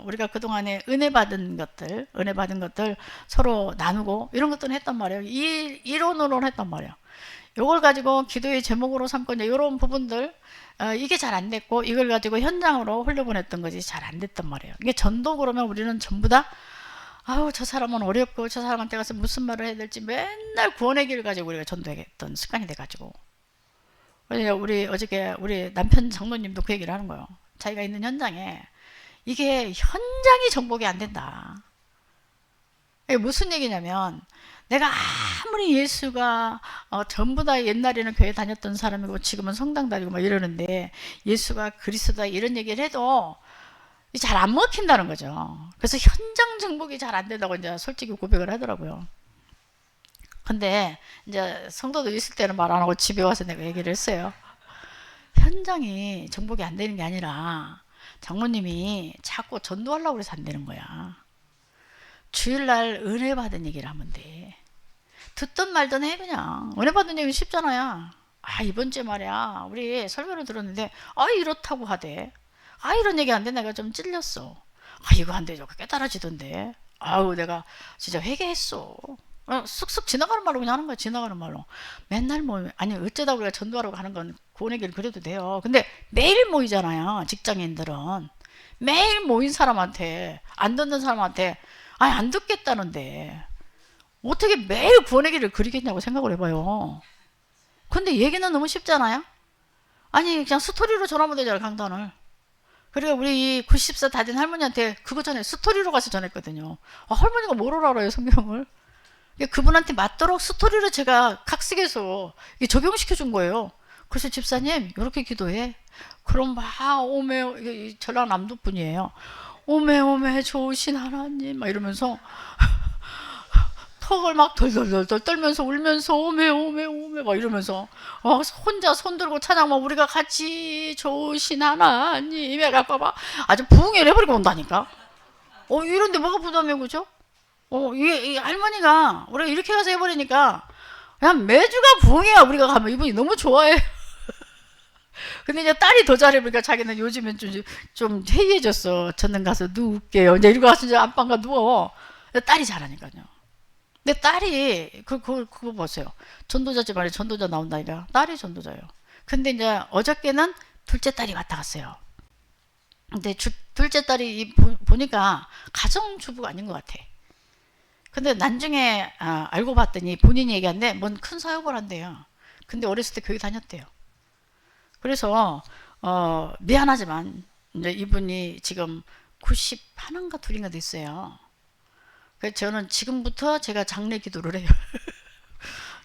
우리가 그동안에 은혜 받은 것들 서로 나누고 이런 것들은 했단 말이에요. 이론으로 했단 말이에요. 요걸 가지고 기도의 제목으로 삼고 이제 이런 부분들 이게 잘 안 됐고 이걸 가지고 현장으로 흘려보냈던 것이 잘 안 됐단 말이에요. 이게 전도 그러면 우리는 전부 다 아우 저 사람은 어렵고 저 사람한테 가서 무슨 말을 해야 될지 맨날 구원의 길을 가지고 우리가 전도했던 습관이 돼가지고 우리 어저께 우리 남편 장로님도 그 얘기를 하는 거예요. 자기가 있는 현장에 이게 현장이 정복이 안 된다. 이게 무슨 얘기냐면 내가 아무리 예수가 전부 다 옛날에는 교회 다녔던 사람이고 지금은 성당 다니고 막 이러는데 예수가 그리스도다 이런 얘기를 해도 잘 안 먹힌다는 거죠. 그래서 현장 정복이 잘 안 된다고 이제 솔직히 고백을 하더라고요. 근데 이제 성도들 있을 때는 말 안 하고 집에 와서 내가 얘기를 했어요. 현장이 정복이 안 되는 게 아니라 장모님이 자꾸 전도하려고 해서 안 되는 거야. 주일날 은혜 받은 얘기를 하면 돼. 듣든 말든 해 그냥. 은혜 받은 얘기 쉽잖아요. 이번 주에 말이야 우리 설교를 들었는데 이렇다고 하대. 이런 얘기 안 돼. 내가 좀 찔렸어. 이거 안 되죠. 깨달아지던데. 내가 진짜 회개했어. 쑥쑥 지나가는 말로 그냥 하는 거야. 지나가는 말로. 맨날 아니 어쩌다 우리가 전도하러 가는 건 구원의 길 그래도 돼요. 근데 매일 모이잖아요. 직장인들은. 매일 모인 사람한테 안 듣는 사람한테 안 듣겠다는데 어떻게 매일 구원의 길을 그리겠냐고 생각을 해봐요. 근데 얘기는 너무 쉽잖아요. 아니 그냥 스토리로 전하면 되잖아요. 강단을. 그리고 우리 90세 다 된 할머니한테 그거 전에 스토리로 가서 전했거든요. 할머니가 뭘 알아요 성경을. 그분한테 맞도록 스토리로 제가 각색해서 적용시켜 준 거예요. 그래서 집사님 이렇게 기도해. 그럼 막 오메 전라 남도 분이에요. 오메 좋으신 하나님 막 이러면서 턱을 막 덜덜덜 떨면서 울면서 오메 막 이러면서 혼자 손 들고 찬양 막 우리가 같이 좋으신 하나님 해갖고 막 아주 부흥을 해버리고 온다니까. 이런데 뭐가 부담이에요 그죠? 이 할머니가 우리가 이렇게 가서 해버리니까 그냥 매주가 부흥해야 우리가 가면 이분이 너무 좋아해. 근데 이제 딸이 더 잘해보니까 자기는 요즘엔 좀 해이해졌어. 저는 가서 누울게요. 이제 이러고 가서 이제 안방가 누워. 딸이 잘하니까요. 근데 딸이 그거 보세요. 전도자 집안에 전도자 나온다니까. 딸이 전도자예요. 근데 이제 어저께는 둘째 딸이 왔다 갔어요. 근데 둘째 딸이 보니까 가정주부가 아닌 것 같아. 근데 나중에 알고 봤더니 본인이 얘기한데 뭔 큰 사역을 한대요. 근데 어렸을 때 교회 다녔대요. 그래서 미안하지만 이제 이분이 지금 91인가 2인가 됐어요. 그래서 저는 지금부터 제가 장례 기도를 해요.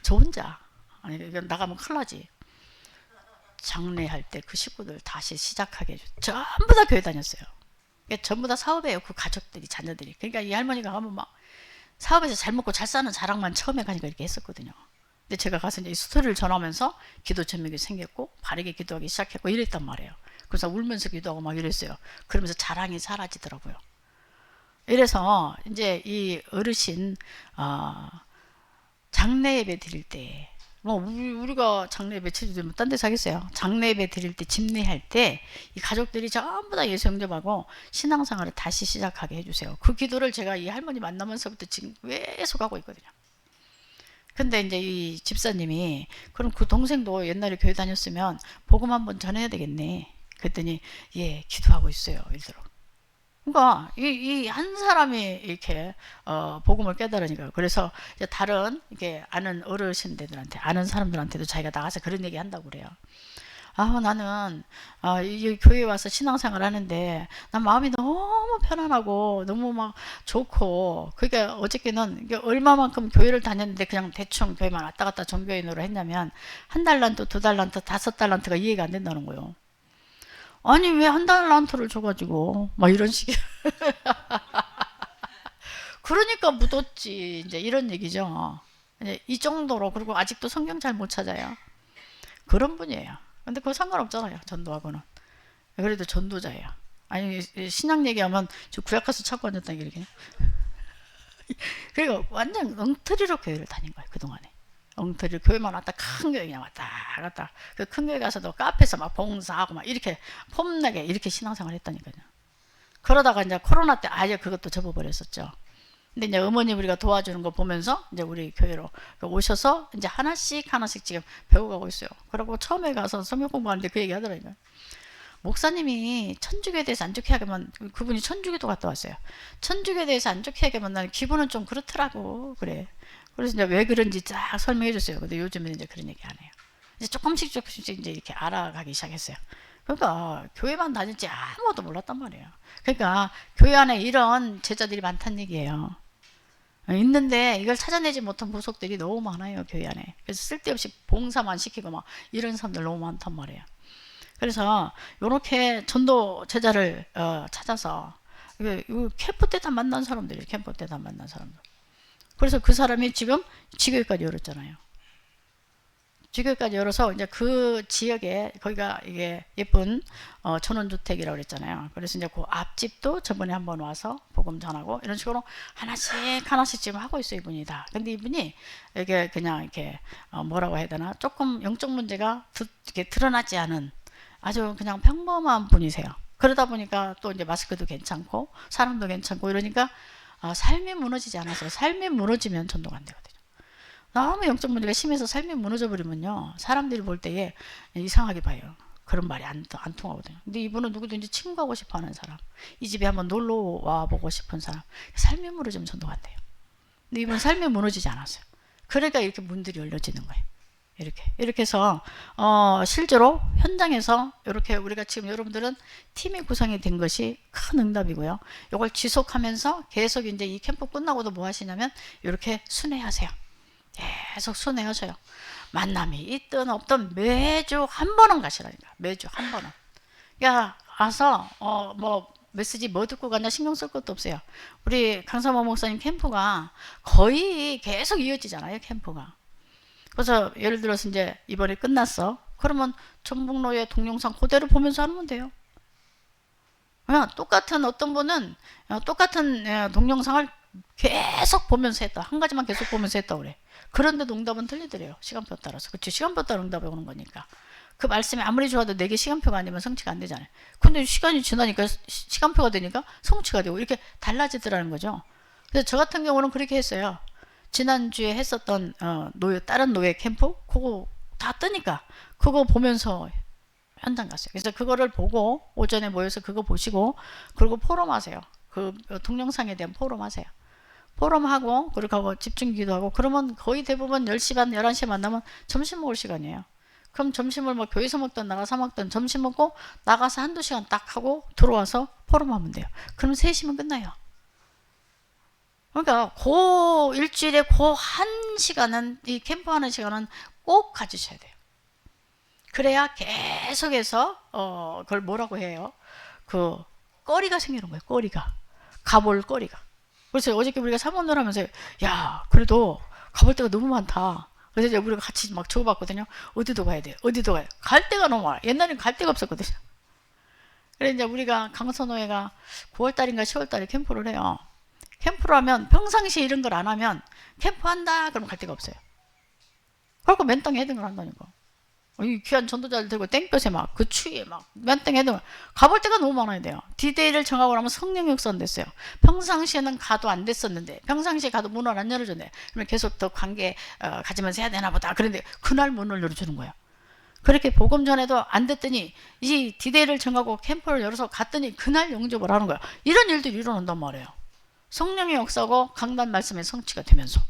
저 혼자. 아니 이건 나가면 큰일 나지. 장례할 때 그 식구들 다시 시작하게 해줘. 전부 다 교회 다녔어요. 전부 다 사업이에요. 그 가족들이 자녀들이. 그러니까 이 할머니가 가면 막 사업에서 잘 먹고 잘 사는 자랑만 처음에 가니까 이렇게 했었거든요. 근데 제가 가서 이제 이 스토리를 전하면서 기도 제목이 생겼고 바르게 기도하기 시작했고 이랬단 말이에요. 그래서 울면서 기도하고 막 이랬어요. 그러면서 자랑이 사라지더라고요. 이래서 이제 이 어르신 장례 예배 드릴 때 뭐 우리가 장례 며칠 되면 딴 데서 하겠어요. 장례 예배 드릴 때 집례할 때 이 가족들이 전부 다 예수 영접하고 신앙생활을 다시 시작하게 해주세요. 그 기도를 제가 이 할머니 만나면서부터 지금 계속 하고 있거든요. 근데 이제 이 집사님이 그럼 그 동생도 옛날에 교회 다녔으면 복음 한번 전해야 되겠네. 그랬더니 예 기도하고 있어요. 이러더라고. 그러니까 이 한 사람이 이렇게 복음을 깨달으니까 그래서 이제 다른 이렇게 아는 어르신들한테 아는 사람들한테도 자기가 나가서 그런 얘기 한다고 그래요. 아 나는 이 교회 와서 신앙생활 하는데 난 마음이 너무 편안하고 너무 막 좋고 그러니까 어저께는 이게 얼마만큼 교회를 다녔는데 그냥 대충 교회만 왔다 갔다 종교인으로 했냐면 한 달란트, 두 달란트, 다섯 달란트가 이해가 안 된다는 거예요. 아니 왜 한 달란트를 줘가지고 막 이런 식의 그러니까 묻었지 이제 이런 얘기죠. 이제 이 정도로 그리고 아직도 성경 잘 못 찾아요. 그런 분이에요. 근데 그거 상관없잖아요. 전도하고는. 그래도 전도자예요. 아니 신앙 얘기하면 저 구약 가서 찾고 앉았다는 게 이렇게. 그리고 완전 엉터리로 교회를 다닌 거예요. 그동안에. 엉터리로 교회만 왔다 큰 교회 그냥 왔다 갔다. 그 큰 교회 가서도 카페에서 막 봉사하고 막 이렇게 폼나게 이렇게 신앙생활 했다니까요. 그러다가 이제 코로나 때 아예 그것도 접어버렸었죠. 근데 이제 어머니 우리가 도와주는 거 보면서 이제 우리 교회로 오셔서 이제 하나씩 하나씩 지금 배워가고 있어요. 그리고 처음에 가서 성경 공부하는데 그 얘기 하더라고요. 목사님이 천주교에 대해서 안 좋게 하면 그분이 천주교도 갔다 왔어요. 천주교에 대해서 안 좋게 하면 나는 기분은 좀 그렇더라고 그래. 그래서 이제 왜 그런지 쫙 설명해 줬어요. 근데 요즘에는 이제 그런 얘기 안 해요. 이제 조금씩 이제 이렇게 알아가기 시작했어요. 그러니까 교회만 다녔지 아무것도 몰랐단 말이에요. 그러니까 교회 안에 이런 제자들이 많다는 얘기예요. 있는데 이걸 찾아내지 못한 부속들이 너무 많아요. 교회 안에. 그래서 쓸데없이 봉사만 시키고 막 이런 사람들 너무 많단 말이에요. 그래서 이렇게 전도 제자를 찾아서 캠프 때 다 만난 사람들이에요. 캠프 때 다 만난 사람들. 그래서 그 사람이 지금 지교회까지 열었잖아요. 지교회까지 열어서 이제 그 지역에 거기가 이게 예쁜 전원주택이라고 그랬잖아요. 그래서 이제 그 앞집도 저번에 한번 와서 복음 전하고 이런 식으로 하나씩 하나씩 지금 하고 있어요. 이분이 다. 근데 이분이 이게 그냥 이렇게 뭐라고 해야 되나 조금 영적 문제가 이렇게 드러나지 않은 아주 그냥 평범한 분이세요. 그러다 보니까 또 이제 마스크도 괜찮고 사람도 괜찮고 이러니까 삶이 무너지지 않았어요. 삶이 무너지면 전도가 안 되거든요. 너무 영적 문제가 심해서 삶이 무너져 버리면요 사람들이 볼 때에 이상하게 봐요. 그런 말이 안 통하거든요. 근데 이분은 누구든지 친구하고 싶어 하는 사람, 이 집에 한번 놀러 와보고 싶은 사람, 삶이 무너지면 전도가 안 돼요. 근데 이분은 삶이 무너지지 않았어요. 그러니까 이렇게 문들이 열려지는 거예요. 이렇게 해서 실제로 현장에서 이렇게 우리가 지금 여러분들은 팀이 구성이 된 것이 큰 응답이고요. 이걸 지속하면서 계속 이제 이 캠프 끝나고도 뭐 하시냐면 이렇게 순회하세요. 계속 순회하셔요. 만남이 있든 없든 매주 한 번은 가시라니까. 매주 한 번은. 야 와서 뭐 메시지 뭐 듣고 가냐 신경 쓸 것도 없어요. 우리 강사모 목사님 캠프가 거의 계속 이어지잖아요. 캠프가. 그래서 예를 들어서 이제 이번에 끝났어. 그러면 전북로의 동영상 그대로 보면서 하면 돼요. 그냥 똑같은 어떤 분은 똑같은 동영상을 계속 보면서 했다. 한 가지만 계속 보면서 했다 그래. 그런데도 응답은 틀리더래요. 시간표 따라서. 그렇죠. 시간표 따라 응답이 오는 거니까. 그 말씀이 아무리 좋아도 내게 시간표가 아니면 성취가 안 되잖아요. 근데 시간이 지나니까 시간표가 되니까 성취가 되고 이렇게 달라지더라는 거죠. 그래서 저 같은 경우는 그렇게 했어요. 지난주에 했었던 다른 노예 캠프 그거 다 뜨니까 그거 보면서 현장 갔어요. 그래서 그거를 보고 오전에 모여서 그거 보시고 그리고 포럼 하세요. 그 동영상에 대한 포럼 하세요. 포럼하고 그리고 집중 기도하고 그러면 거의 대부분 10시 반 11시에 만나면 점심 먹을 시간이에요. 그럼 점심을 뭐 교회에서 먹든 나가서 먹든 점심 먹고 나가서 한두 시간 딱 하고 들어와서 포럼하면 돼요. 그럼 3시면 끝나요. 그러니까 그 일주일에 그 한 시간은 이 캠프하는 시간은 꼭 가지셔야 돼요. 그래야 계속해서 그걸 뭐라고 해요? 그 거리가 생기는 거예요. 거리가 가볼 거리가. 그래서 어저께 우리가 사모를 하면서 야 그래도 가볼 데가 너무 많다. 그래서 이제 우리가 같이 막 적어봤거든요. 어디도 가야 돼. 어디도 가야 돼. 갈 데가 너무 많아. 옛날엔 갈 데가 없었거든요. 그래서 이제 우리가 강선호회가 9월달인가 10월달에 캠프를 해요. 캠프를 하면 평상시에 이런 걸 안 하면 캠프 한다 그러면 갈 데가 없어요. 그러고 맨땅에 헤딩을 한다니까. 이 귀한 전도자를 들고 땡볕에 막 그 추위에 막 맨땅에 헤딩을 가볼 때가 너무 많아야 돼요. 디데이를 정하고 나면 성령 역사는 됐어요. 평상시에는 가도 안 됐었는데, 평상시에 가도 문을 안 열어줬네. 그러면 계속 더 관계 가지면서 해야 되나 보다. 그런데 그날 문을 열어주는 거예요. 그렇게 복음 전에도 안 됐더니 이 디데이를 정하고 캠프를 열어서 갔더니 그날 영접을 하는 거야. 이런 일들이 일어난단 말이에요. 성령의 역사고 강단 말씀의 성취가 되면서.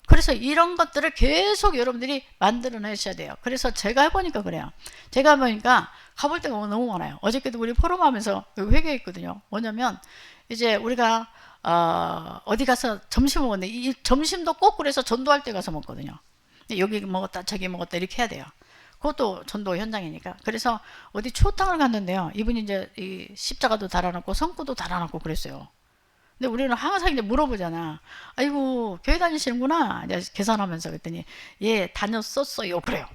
그래서 이런 것들을 계속 여러분들이 만들어내셔야 돼요. 그래서 제가 해보니까 그래요. 제가 해보니까 가볼 데가 너무 많아요. 어저께도 우리 포럼하면서 회개했거든요. 뭐냐면 이제 우리가 어디 가서 점심 먹었는데 이 점심도 꼭 그래서 전도할 때 가서 먹거든요. 여기 먹었다 저기 먹었다 이렇게 해야 돼요. 그것도 전도 현장이니까. 그래서 어디 추어탕을 갔는데요. 이분이 이제 이 십자가도 달아놨고 성구도 달아놨고 그랬어요. 근데 우리는 항상 이제 물어보잖아. 아이고 교회 다니시는구나. 이제 계산하면서 그랬더니 예 다녔었어요. 그래요.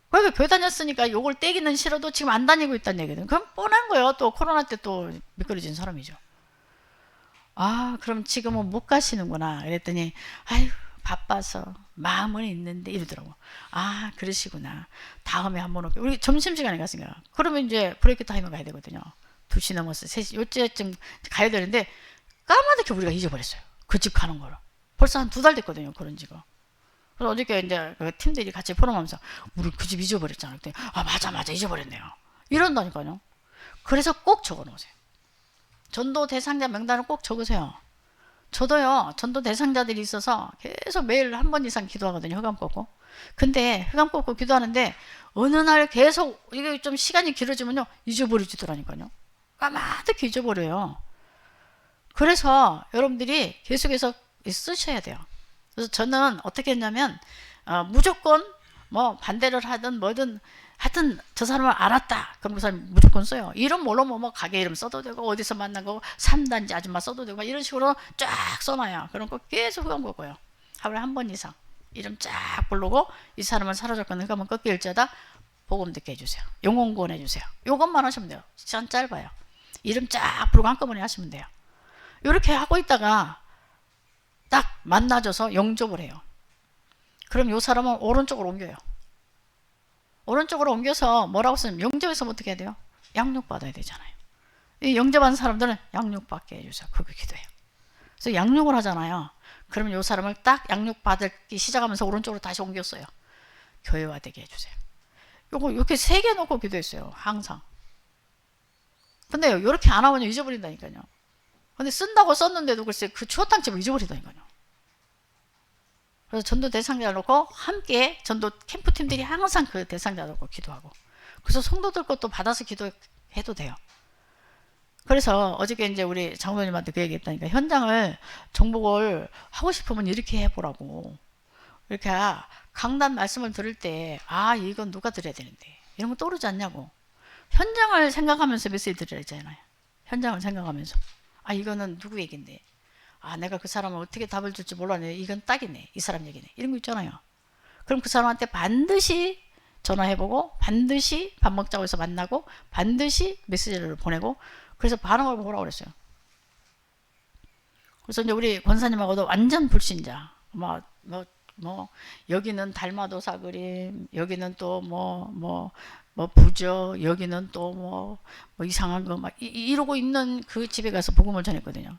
그러니까 교회 다녔으니까 요걸 떼기는 싫어도 지금 안 다니고 있다는 얘기거든. 그럼 뻔한 거예요. 또 코로나 때 또 미끄러진 사람이죠. 아 그럼 지금은 못 가시는구나. 그랬더니 아유 바빠서 마음은 있는데 이러더라고. 아 그러시구나. 다음에 한번 올게요. 우리 점심시간에 갔으니까. 그러면 이제 브레이크 타임에 가야 되거든요. 2시 넘어서 3시 요쯤 가야 되는데 까마득히 우리가 잊어버렸어요. 그 집 가는 거를. 벌써 한 2달 됐거든요. 그런 지가. 그래서 어저께 이제 그 팀들이 같이 포럼하면서 우리 그 집 잊어버렸잖아. 그랬더니 아 맞아 잊어버렸네요. 이런다니까요. 그래서 꼭 적어놓으세요. 전도 대상자 명단을 꼭 적으세요. 저도요 전도 대상자들이 있어서 계속 매일 한 번 이상 기도하거든요. 흑암 꽂고. 근데 흑암 꽂고 기도하는데 어느 날 계속 이게 좀 시간이 길어지면요 잊어버리지더라니까요. 까마득히 잊어버려요. 그래서 여러분들이 계속해서 쓰셔야 돼요. 그래서 저는 어떻게 했냐면 무조건 뭐 반대를 하든 뭐든 하여튼 저 사람을 알았다. 그럼 그 사람 무조건 써요. 이름 뭘로 뭐 가게 이름 써도 되고 어디서 만난 거 3단지 아줌마 써도 되고 이런 식으로 쫙 써놔요. 그런 거 계속 흑암 긋고요. 하루에 한 번 이상 이름 쫙 부르고 이 사람은 사로잡고 흑암은 꺾기 일자다. 복음 듣게 해주세요. 영혼 구원해 주세요. 이것만 하시면 돼요. 시간 짧아요. 이름 쫙 부르고 한꺼번에 하시면 돼요. 이렇게 하고 있다가 딱 만나줘서 영접을 해요. 그럼 이 사람은 오른쪽으로 옮겨요. 오른쪽으로 옮겨서 뭐라고 쓰면 영접해서 어떻게 해야 돼요? 양육받아야 되잖아요. 이 영접한 사람들은 양육받게 해주세요. 그거 기도해요. 그래서 양육을 하잖아요. 그러면 이 사람을 딱 양육받기 시작하면서 오른쪽으로 다시 옮겼어요. 교회화되게 해주세요. 요거 이렇게 3개 놓고 기도했어요. 항상. 근데 이렇게 안 하면 잊어버린다니까요. 근데 쓴다고 썼는데도 글쎄 그 추어탕집을 잊어버리다니까요. 그래서 전도 대상자 놓고 함께 전도 캠프팀들이 항상 그 대상자 놓고 기도하고 그래서 성도들 것도 받아서 기도해도 돼요. 그래서 어저께 이제 우리 장로님한테 그 얘기 했다니까 현장을 정복을 하고 싶으면 이렇게 해보라고. 이렇게 강단 말씀을 들을 때 아 이건 누가 들어야 되는데 이런 거 떠오르지 않냐고. 현장을 생각하면서 메시지 드려야 되잖아요. 현장을 생각하면서 아 이거는 누구 얘긴데 아 내가 그 사람을 어떻게 답을 줄지 몰랐네. 이건 딱이네. 이 사람 얘기네. 이런 거 있잖아요. 그럼 그 사람한테 반드시 전화해보고 반드시 밥 먹자고 해서 만나고 반드시 메시지를 보내고 그래서 반응을 보라고 그랬어요. 그래서 이제 우리 권사님하고도 완전 불신자 여기는 달마도사 그림 여기는 또 뭐 부저 여기는 또 뭐 이상한 거 막 이러고 있는 그 집에 가서 복음을 전했거든요.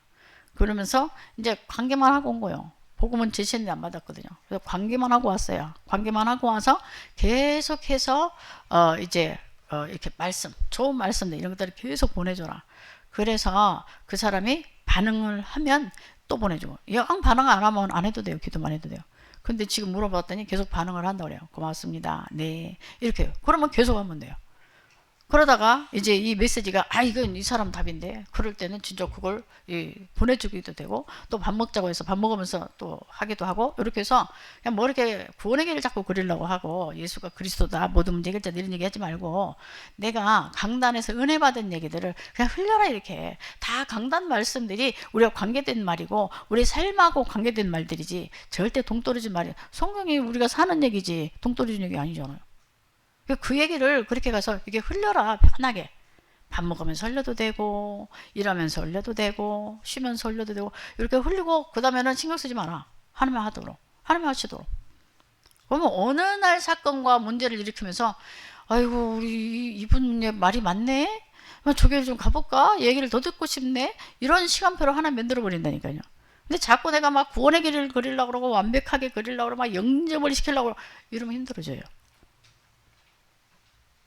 그러면서 이제 관계만 하고 온 거예요. 복음은 제시했는데 안 받았거든요. 그래서 관계만 하고 왔어요. 관계만 하고 와서 계속해서 이제 이렇게 말씀, 좋은 말씀들 이런 것들을 계속 보내줘라. 그래서 그 사람이 반응을 하면 또 보내주고 영 반응 안 하면 안 해도 돼요. 기도만 해도 돼요. 근데 지금 물어봤더니 계속 반응을 한다고 그래요. 고맙습니다. 네. 이렇게 그러면 계속 하면 돼요. 그러다가 이제 이 메시지가 아 이건 이 사람 답인데 그럴 때는 진짜 그걸 보내주기도 되고 또 밥 먹자고 해서 밥 먹으면서 또 하기도 하고 이렇게 해서 그냥 뭐 이렇게 구원의 길을 자꾸 그리려고 하고 예수가 그리스도다 모든 문제 해결자 이런 얘기 하지 말고 내가 강단에서 은혜 받은 얘기들을 그냥 흘려라. 이렇게 다 강단 말씀들이 우리가 관계된 말이고 우리 삶하고 관계된 말들이지 절대 동떨어진 말이 성경이 우리가 사는 얘기지 동떨어진 얘기 아니잖아요. 그 얘기를 그렇게 가서 이게 흘려라. 편하게 밥 먹으면서 흘려도 되고 일하면서 흘려도 되고 쉬면서 흘려도 되고 이렇게 흘리고 그 다음에는 신경 쓰지 마라. 하나님 하도록 하나님 하시도록 그러면 어느 날 사건과 문제를 일으키면서 아이고 우리 이분 말이 맞네. 저기 좀 가볼까? 얘기를 더 듣고 싶네. 이런 시간표를 하나 만들어 버린다니까요. 근데 자꾸 내가 막 구원의 길을 그리려고 그러고 완벽하게 그리려고 그러고 막 영접을 시키려고 그러고 이러면 힘들어져요.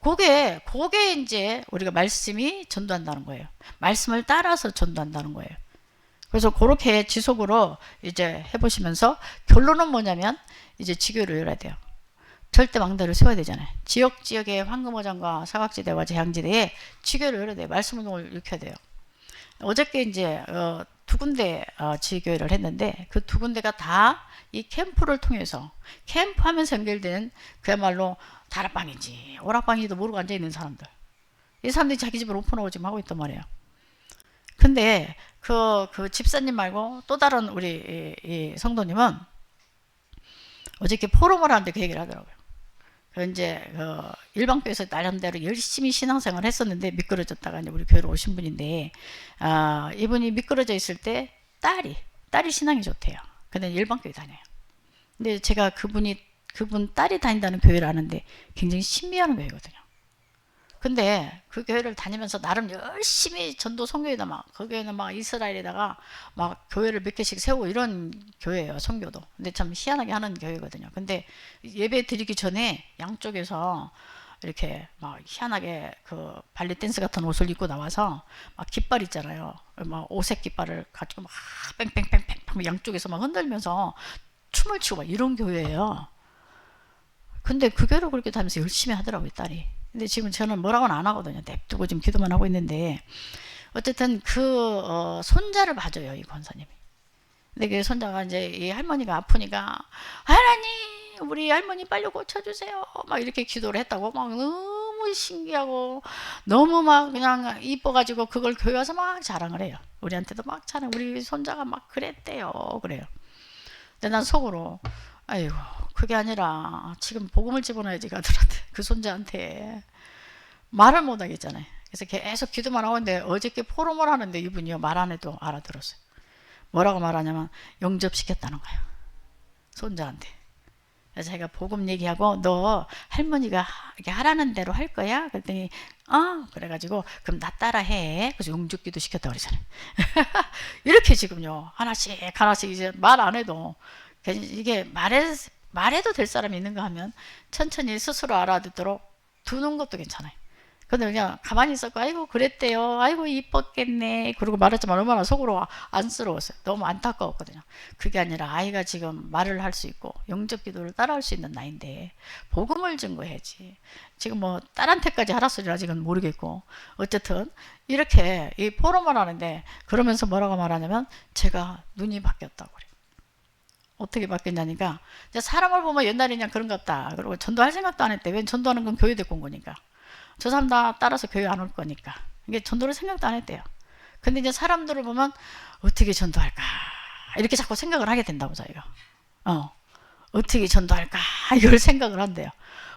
그게 이제 우리가 말씀이 전도한다는 거예요. 말씀을 따라서 전도한다는 거예요. 그래서 그렇게 지속으로 이제 해보시면서 결론은 뭐냐면 이제 지교를 열어야 돼요. 절대 망대를 세워야 되잖아요. 지역의 황금어장과 사각지대와 재앙지대에 지교를 열어야 돼요. 말씀운동을 일으켜야 돼요. 어저께 이제 두 군데 지교회를 했는데 그 두 군데가 다 이 캠프를 통해서 캠프하면서 연결된 그야말로 다락방인지 오락방인지도 모르고 앉아있는 사람들, 이 사람들이 자기 집을 오픈하고 지금 하고 있단 말이에요. 근데 그 집사님 말고 또 다른 우리 이 성도님은 어저께 포럼을 하는데 그 얘기를 하더라고요. 이제 일방교에서 나름대로 열심히 신앙생활을 했었는데 미끄러졌다가 이제 우리 교회로 오신 분인데 이분이 미끄러져 있을 때 딸이 신앙이 좋대요. 근데 일방교회 다녀요. 근데 제가 그분 딸이 다닌다는 교회를 아는데 굉장히 신비한 교회거든요. 근데 그 교회를 다니면서 나름 열심히 전도 선교에다 막 거기에는 막 이스라엘에다가 막 교회를 몇 개씩 세우고 이런 교회예요. 선교도. 근데 참 희한하게 하는 교회거든요. 근데 예배 드리기 전에 양쪽에서 이렇게 막 희한하게 그 발리 댄스 같은 옷을 입고 나와서 막 깃발 있잖아요. 막 오색 깃발을 가지고 막 뺑뺑뺑뺑 양쪽에서 막 흔들면서 춤을 추고 막 이런 교회예요. 근데 그 교회를 그렇게 다니면서 열심히 하더라고요, 딸이. 근데 지금 저는 뭐라고는 안 하거든요. 냅두고 지금 기도만 하고 있는데 어쨌든 그 손자를 봐줘요, 이 권사님이. 근데 그 손자가 이제 이 할머니가 아프니까 하나님 우리 할머니 빨리 고쳐주세요 막 이렇게 기도를 했다고 막 너무 신기하고 너무 막 그냥 이뻐가지고 그걸 교회 와서 막 자랑을 해요. 우리한테도 막 자랑, 우리 손자가 막 그랬대요 그래요. 근데 난 속으로 아이고 그게 아니라 지금 복음을 집어넣어야지 가들한테 그 손자한테 말을 못 하겠잖아요. 그래서 계속 기도만 하고 있는데 어저께 포럼을 하는데 이분이요 말 안 해도 알아들었어요. 뭐라고 말하냐면 영접시켰다는 거예요. 손자한테. 그래서 제가 복음 얘기하고 너 할머니가 이렇게 하라는 대로 할 거야? 그랬더니 그래가지고 그럼 나 따라 해. 그래서 영접기도 시켰다고 그러잖아요. 이렇게 지금요 하나씩 이제 말 안 해도 이게 말해도 될 사람이 있는가 하면 천천히 스스로 알아듣도록 두는 것도 괜찮아요. 근데 그냥 가만히 있었고 아이고 그랬대요 아이고 이뻤겠네 그러고 말했지만 얼마나 속으로 안쓰러웠어요. 너무 안타까웠거든요. 그게 아니라 아이가 지금 말을 할 수 있고 영접 기도를 따라할 수 있는 나이인데 복음을 증거해야지. 지금 뭐 딸한테까지 하라 소리를 아직은 모르겠고 어쨌든 이렇게 이 포럼을 하는데 그러면서 뭐라고 말하냐면 제가 눈이 바뀌었다고 그래요. 어떻게 바뀌었냐니까 사람을 보면 옛날에 그냥 그런가 보다 그리고 전도할 생각도 안 했대. 왜 전도하는 건 교회 데리고 온 거니까. 저 사람 다 따라서 교회 안 올 거니까. 이게 전도를 생각도 안 했대요. 근데 이제 사람들을 보면 어떻게 전도할까 이렇게 자꾸 생각을 하게 된다고 자기가. 어떻게 전도할까 이걸 생각을 한대요.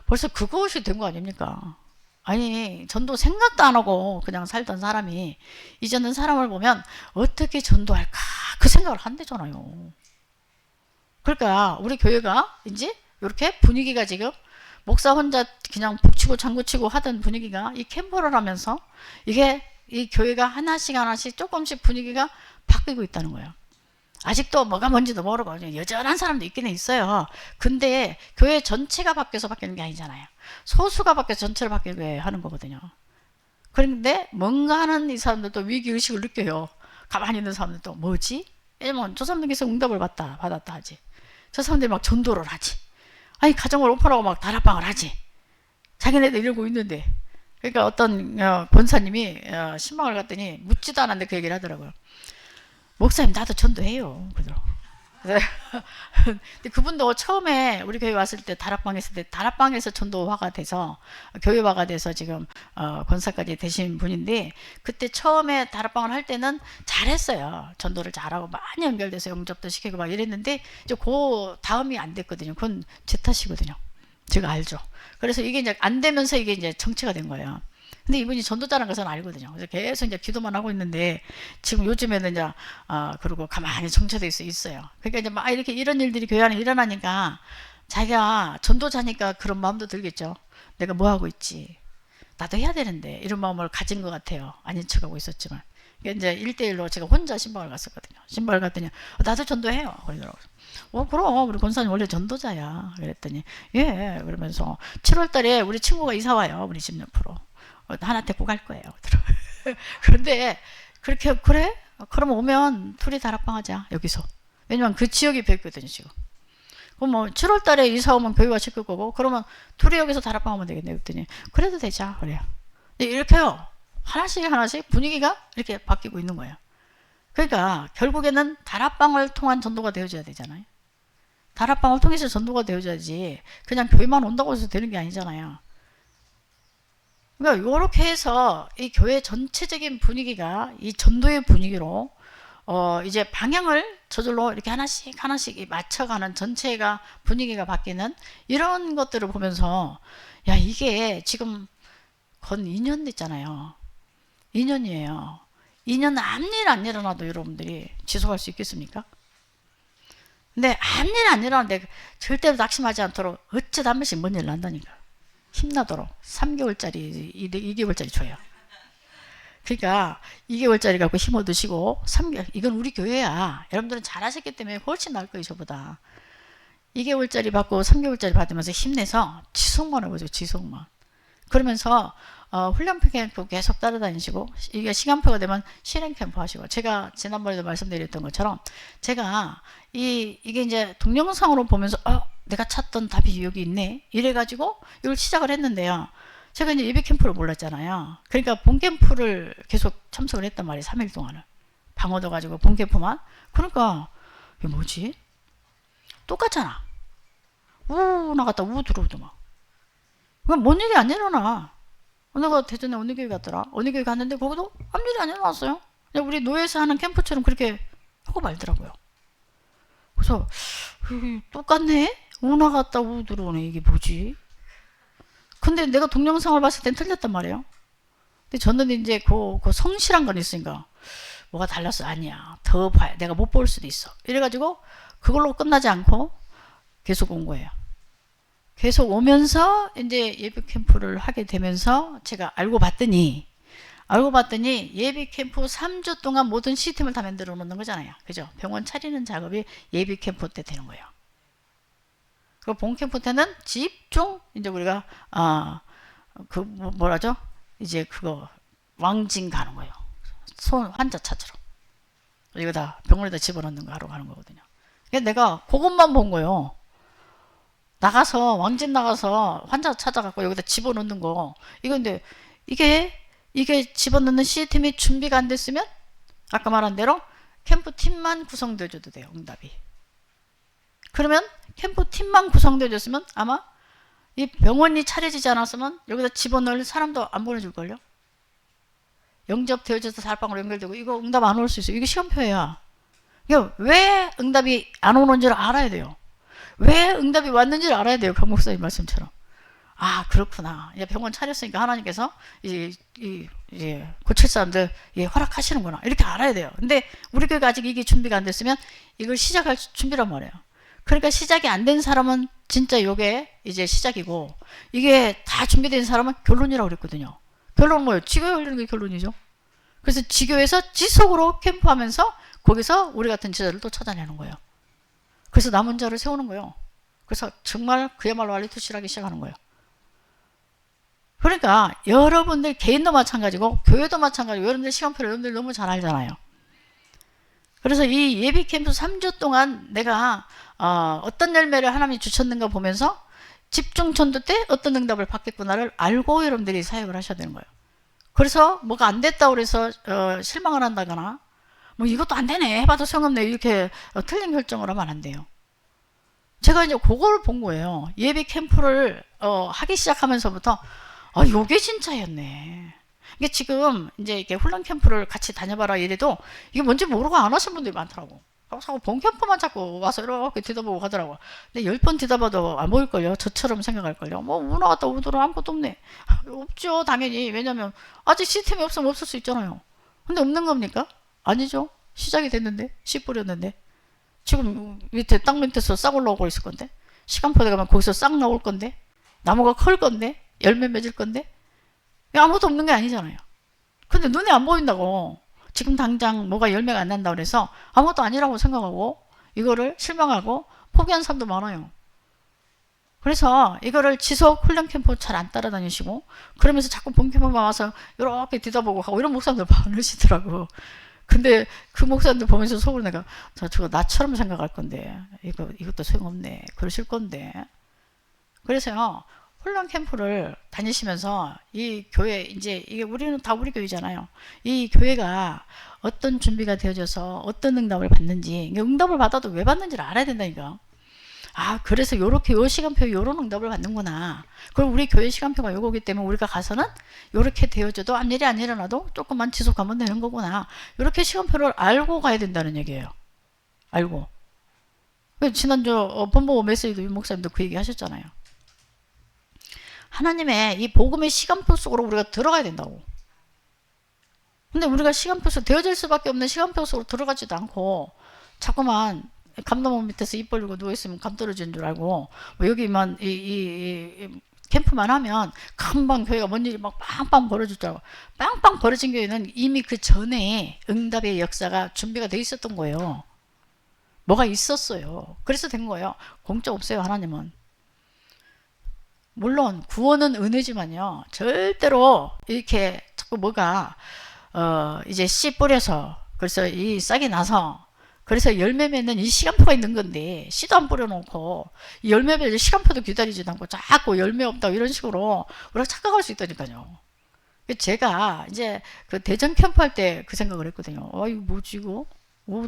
벌써 그것이 된 거 아닙니까? 아니 전도 생각도 안 하고 그냥 살던 사람이 이제는 사람을 보면 어떻게 전도할까 그 생각을 한대잖아요. 그러니까 우리 교회가 이제 이렇게 분위기가 지금 목사 혼자 그냥 북치고 장구치고 하던 분위기가 이 캠프를 하면서 이게 이 교회가 하나씩 조금씩 분위기가 바뀌고 있다는 거예요. 아직도 뭐가 뭔지도 모르고 여전한 사람도 있긴 있어요. 근데 교회 전체가 바뀌어서 바뀌는 게 아니잖아요. 소수가 바뀌어서 전체를 바뀌게 하는 거거든요. 그런데 뭔가 하는 이 사람들도 위기의식을 느껴요. 가만히 있는 사람들도 뭐지? 왜냐면 저 사람들 계속 응답을 받았다 하지. 저 사람들이 막 전도를 하지. 아니 가정을 오픈하고 막 다락방을 하지. 자기네들 이러고 있는데. 그러니까 어떤 권사님이 신방을 갔더니 묻지도 않았는데 그 얘기를 하더라고요. 목사님 나도 전도해요. 그러더라고요. 근데 그분도 처음에 우리 교회 왔을 때 다락방 했을 때 다락방에서 전도화가 돼서 교회화가 돼서 지금 권사까지 되신 분인데 그때 처음에 다락방을 할 때는 잘했어요. 전도를 잘하고 많이 연결돼서 영접도 시키고 막 이랬는데 이제 그 다음이 안 됐거든요. 그건 제 탓이거든요. 제가 알죠. 그래서 이게 이제 안 되면서 이게 이제 정체가 된 거예요. 근데 이분이 전도자라는 것은 알거든요. 그래서 계속 이제 기도만 하고 있는데 지금 요즘에는 이제 그리고 가만히 정체돼 있어요. 그러니까 이제 막 이렇게 이런 일들이 교회 안에 일어나니까 자기가 전도자니까 그런 마음도 들겠죠. 내가 뭐 하고 있지? 나도 해야 되는데 이런 마음을 가진 것 같아요. 아닌 척하고 있었지만 이제 1대1로 제가 혼자 신방을 갔었거든요. 신방을 갔더니 나도 전도해요. 그러더라고요. 그럼 우리 권사님 원래 전도자야. 그랬더니 예 그러면서 7월 달에 우리 친구가 이사 와요. 우리 집 옆으로. 하나 데리고 갈 거예요. 그런데 그렇게 그래? 그럼 오면 둘이 다락방 하자 여기서. 왜냐면 그 지역이 벽이거든요 지금. 그럼 뭐 7월 달에 이사 오면 교회가 시킬 거고 그러면 둘이 여기서 다락방 하면 되겠네. 그랬더니 그래도 되자 그래요. 이렇게요. 하나씩 분위기가 이렇게 바뀌고 있는 거예요. 그러니까 결국에는 다락방을 통한 전도가 되어져야 되잖아요. 다락방을 통해서 전도가 되어져야지 그냥 교회만 온다고 해서 되는 게 아니잖아요. 그러니까 이렇게 해서 이 교회 전체적인 분위기가 이 전도의 분위기로 이제 방향을 저절로 이렇게 하나씩 맞춰가는 전체가 분위기가 바뀌는 이런 것들을 보면서 야 이게 지금 건 2년 됐잖아요. 2년이에요. 2년 아무 일 안 일어나도 여러분들이 지속할 수 있겠습니까? 근데 아무 일 안 일어나는데 절대로 낙심하지 않도록 어쩌다 한 번씩 뭔 일 난다니까. 힘나도록 3개월짜리 2개월짜리 줘요. 그러니까 2개월짜리 갖고 힘 얻으시고 3개월 이건 우리 교회야. 여러분들은 잘하셨기 때문에 훨씬 나을 거예요 저보다. 2개월짜리 받고 3개월짜리 받으면서 힘내서 지속만 해보죠. 지속만. 그러면서 훈련 캠프 계속 따라다니시고 이게 시간표가 되면 실행 캠프 하시고 제가 지난번에도 말씀드렸던 것처럼 제가 이게 이제 동영상으로 보면서 내가 찾던 답이 여기 있네 이래가지고 이걸 시작을 했는데요. 제가 이제 예배 캠프를 몰랐잖아요. 그러니까 본 캠프를 계속 참석을 했단 말이에요. 3일 동안을 방어도 가지고 본 캠프만. 그러니까 이게 뭐지? 똑같잖아. 우 나갔다 우 들어오더만. 그럼 뭔 일이 안 일어나. 내가 대전에 어느 교회 갔더라. 어느 교회 갔는데 거기도 아무 일이 안 일어났어요. 그냥 우리 노예에서 하는 캠프처럼 그렇게 하고 말더라고요. 그래서 똑같네. 우 나갔다 우 들어오네. 이게 뭐지? 근데 내가 동영상을 봤을 땐 틀렸단 말이에요. 근데 저는 이제 그 성실한 건 있으니까 뭐가 달랐어? 아니야. 더 봐야 내가 못 볼 수도 있어. 이래가지고 그걸로 끝나지 않고 계속 온 거예요. 계속 오면서 이제 예비 캠프를 하게 되면서 제가 알고 봤더니 예비 캠프 3주 동안 모든 시스템을 다 만들어 놓는 거잖아요. 그죠? 병원 차리는 작업이 예비 캠프 때 되는 거예요. 그 본 캠프 때는 집중 이제 우리가 뭐라죠? 이제 그거 왕진 가는 거예요. 환자 찾으러. 이거 다 병원에다 집어넣는 거 하러 가는 거거든요. 내가 그것만 본 거예요. 나가서 왕진 나가서 환자 찾아갖고 여기다 집어넣는 거. 이건데 이게 집어넣는 시스템이 준비가 안 됐으면 아까 말한 대로 캠프 팀만 구성되어줘도 돼요. 응답이. 그러면 캠프 팀만 구성되어졌으면 아마 이 병원이 차려지지 않았으면 여기다 집어넣을 사람도 안 보내줄걸요. 영접되어져서 다락방으로 연결되고 이거 응답 안 올 수 있어요. 이게 시간표야. 이거 왜 응답이 안 오는지를 알아야 돼요. 왜 응답이 왔는지를 알아야 돼요. 강 목사님 말씀처럼. 그렇구나. 이제 병원 차렸으니까 하나님께서 이제 고칠 사람들 허락하시는구나. 이렇게 알아야 돼요. 근데 우리 교회가 아직 이게 준비가 안 됐으면 이걸 시작할 준비란 말이에요. 그러니까 시작이 안 된 사람은 진짜 이게 이제 시작이고 이게 다 준비된 사람은 결론이라고 그랬거든요. 결론은 뭐예요? 지교에 올리는 게 결론이죠. 그래서 지교에서 지속으로 캠프하면서 거기서 우리 같은 제자를 또 찾아내는 거예요. 그래서 남은 자를 세우는 거예요. 그래서 정말 그야말로 알리투시하기 시작하는 거예요. 그러니까 여러분들 개인도 마찬가지고 교회도 마찬가지고 여러분들 시간표를 여러분들 너무 잘 알잖아요. 그래서 이 예비 캠프 3주 동안 내가 어떤 열매를 하나님이 주셨는가 보면서 집중 전도 때 어떤 응답을 받겠구나를 알고 여러분들이 사역을 하셔야 되는 거예요. 그래서 뭐가 안 됐다고 그래서 실망을 한다거나 뭐 이것도 안 되네 해봐도 소용없네 이렇게 틀린 결정을 하면 안 돼요. 제가 이제 그걸 본 거예요. 예비 캠프를 하기 시작하면서부터 요게 진짜였네. 이게 지금 이제 이렇게 훈련 캠프를 같이 다녀봐라 이래도 이게 뭔지 모르고 안 하신 분들이 많더라고. 자꾸 본 캠프만 자꾸 와서 이렇게 뒤다보고 가더라고. 근데 10번 뒤다봐도 안 보일걸요. 저처럼 생각할걸요. 뭐 우 나갔다 우들은 아무것도 없네. 없죠 당연히. 왜냐면 아직 시스템이 없으면 없을 수 있잖아요. 근데 없는 겁니까? 아니죠. 시작이 됐는데 씨 뿌렸는데 지금 밑에 땅 밑에서 싹 올라오고 있을 건데 시간표에 가면 거기서 싹 나올 건데, 나무가 클 건데, 열매 맺을 건데, 아무것도 없는 게 아니잖아요. 근데 눈에 안 보인다고. 지금 당장 뭐가 열매가 안 난다고 그래서 아무것도 아니라고 생각하고 이거를 실망하고 포기한 사람도 많아요. 그래서 이거를 지속 훈련 캠프 잘 안 따라다니시고 그러면서 자꾸 본 캠프만 와서 이렇게 뒤다보고 하고 이런 목사님들 많으시더라고. 근데 그 목사님들 보면서 속으로 내가 저거 나처럼 생각할 건데 이것도 소용없네 그러실 건데. 그래서요 훈련 캠프를 다니시면서 이 교회 이제 이게 우리는 다 우리 교회잖아요. 이 교회가 어떤 준비가 되어져서 어떤 응답을 받는지 응답을 받아도 왜 받는지를 알아야 된다니까. 아 그래서 요렇게 요 시간표에 요런 응답을 받는구나. 그럼 우리 교회 시간표가 요거기 때문에 우리가 가서는 요렇게 되어져도 아무 일이 안 일어나도 조금만 지속하면 되는 거구나. 요렇게 시간표를 알고 가야 된다는 얘기예요. 알고. 지난주 본보 메시지도 유 목사님도 그 얘기 하셨잖아요. 하나님의 이 복음의 시간표 속으로 우리가 들어가야 된다고. 근데 우리가 시간표 속 되어질 수밖에 없는 시간표 속으로 들어가지도 않고 자꾸만 감독원 밑에서 입 벌리고 누워있으면 감 떨어지는 줄 알고 뭐 여기만 이 캠프만 하면 금방 교회가 뭔 일이 막 빵빵 벌어질 줄 알고 빵빵 벌어진 교회는 이미 그 전에 응답의 역사가 준비가 돼 있었던 거예요. 뭐가 있었어요. 그래서 된 거예요. 공짜 없어요. 하나님은. 물론 구원은 은혜지만요. 절대로 이렇게 자꾸 뭐가 이제 씨 뿌려서 그래서 이 싹이 나서 그래서 열매 맺는 이 시간표가 있는 건데 씨도 안 뿌려놓고 이 열매 맺을 시간표도 기다리지도 않고 자꾸 열매 없다고 이런 식으로 우리가 착각할 수 있다니까요. 제가 이제 그 대전 캠프 할 때 그 생각을 했거든요. 이거 뭐지 이거?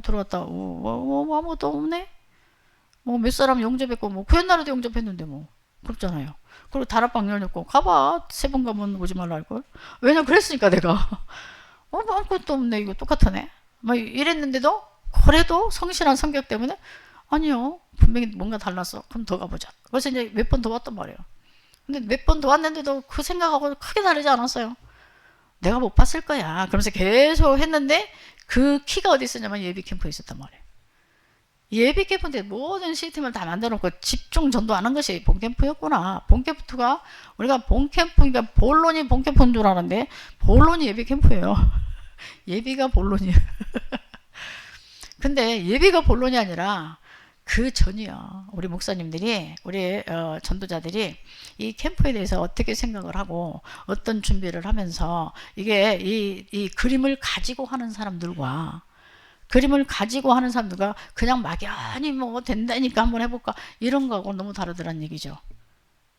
들어왔다. 아무것도 없네? 뭐 몇 사람 영접했고 뭐 구현나라도 영접했는데 뭐 그렇잖아요. 그리고 다락방 열렸고 가봐 3번 가면 오지 말라 할걸. 왜냐 그랬으니까 내가 아무것도 없네 이거 똑같네 막 이랬는데도 그래도 성실한 성격 때문에 아니요 분명히 뭔가 달랐어. 그럼 더 가보자. 그래서 이제 몇 번 더 왔단 말이에요. 근데 몇 번 더 왔는데도 그 생각하고 크게 다르지 않았어요. 내가 못 봤을 거야. 그러면서 계속 했는데 그 키가 어디 있었냐면 예비 캠프에 있었단 말이에요. 예비 캠프인데 모든 시스템을 다 만들어 놓고 집중 전도하는 것이 본캠프였구나. 본캠프가 우리가 본캠프니까 본론이 본캠프인 줄 알았는데 본론이 예비 캠프예요. 예비가 본론이에요. 근데 예비가 본론이 아니라 그 전이요. 우리 목사님들이 우리 전도자들이 이 캠프에 대해서 어떻게 생각을 하고 어떤 준비를 하면서 이게 이 그림을 가지고 하는 사람들과 그림을 가지고 하는 사람들과 그냥 막연히 뭐 된다니까 한번 해볼까 이런 거하고 너무 다르더란 얘기죠.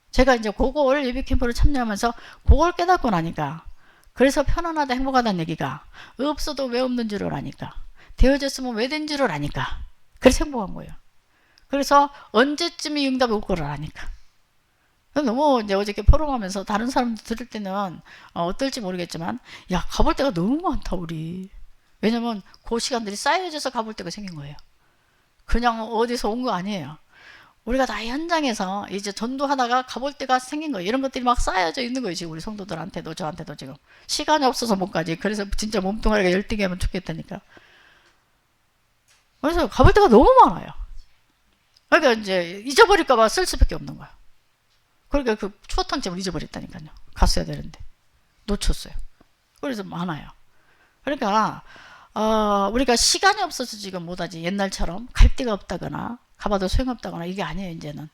제가 이제 그걸 예비 캠프를 참여하면서 그걸 깨닫고 나니까 그래서 편안하다 행복하다는 얘기가 없어도 왜 없는 줄을 아니까 되어졌으면 왜 된 줄을 아니까 그래서 행복한 거예요. 그래서 언제쯤이 응답이 올 거를 아니까. 너무 이제 어저께 포럼하면서 다른 사람들 들을 때는 어떨지 모르겠지만 야 가볼 데가 너무 많다 우리. 왜냐면 그 시간들이 쌓여져서 가볼 때가 생긴 거예요. 그냥 어디서 온 거 아니에요. 우리가 다 현장에서 이제 전도하다가 가볼 때가 생긴 거예요. 이런 것들이 막 쌓여져 있는 거예요. 지금 우리 성도들한테도 저한테도 지금 시간이 없어서 못 가지. 그래서 진짜 몸뚱아리가 열등히 하면 좋겠다니까. 그래서 가볼 데가 너무 많아요. 그러니까 이제 잊어버릴까봐 쓸 수밖에 없는 거야. 그러니까 그 추어탕집을 잊어버렸다니까요. 갔어야 되는데 놓쳤어요. 그래서 많아요. 그러니까 우리가 시간이 없어서 지금 못하지. 옛날처럼 갈 데가 없다거나 가봐도 소용없다거나 이게 아니에요. 이제는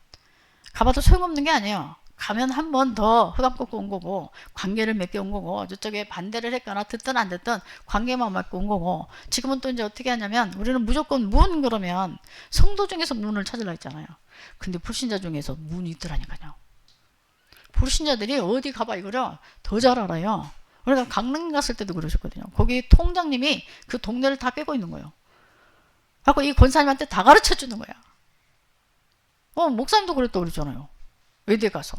가봐도 소용없는 게 아니에요. 가면 한 번 더 허감 꺾고 온 거고 관계를 맺게 온 거고 저쪽에 반대를 했거나 듣든 안 듣든 관계만 맺고 온 거고 지금은 또 이제 어떻게 하냐면 우리는 무조건 문 그러면 성도 중에서 문을 찾으려 했잖아요. 근데 불신자 중에서 문이 있더라니까요. 불신자들이 어디 가봐 이거를 더 잘 알아요. 우리가 강릉 갔을 때도 그러셨거든요. 거기 통장님이 그 동네를 다 꿰고 있는 거예요. 그래서 이 권사님한테 다 가르쳐 주는 거야. 목사님도 그랬다고 그랬잖아요. 외대 가서.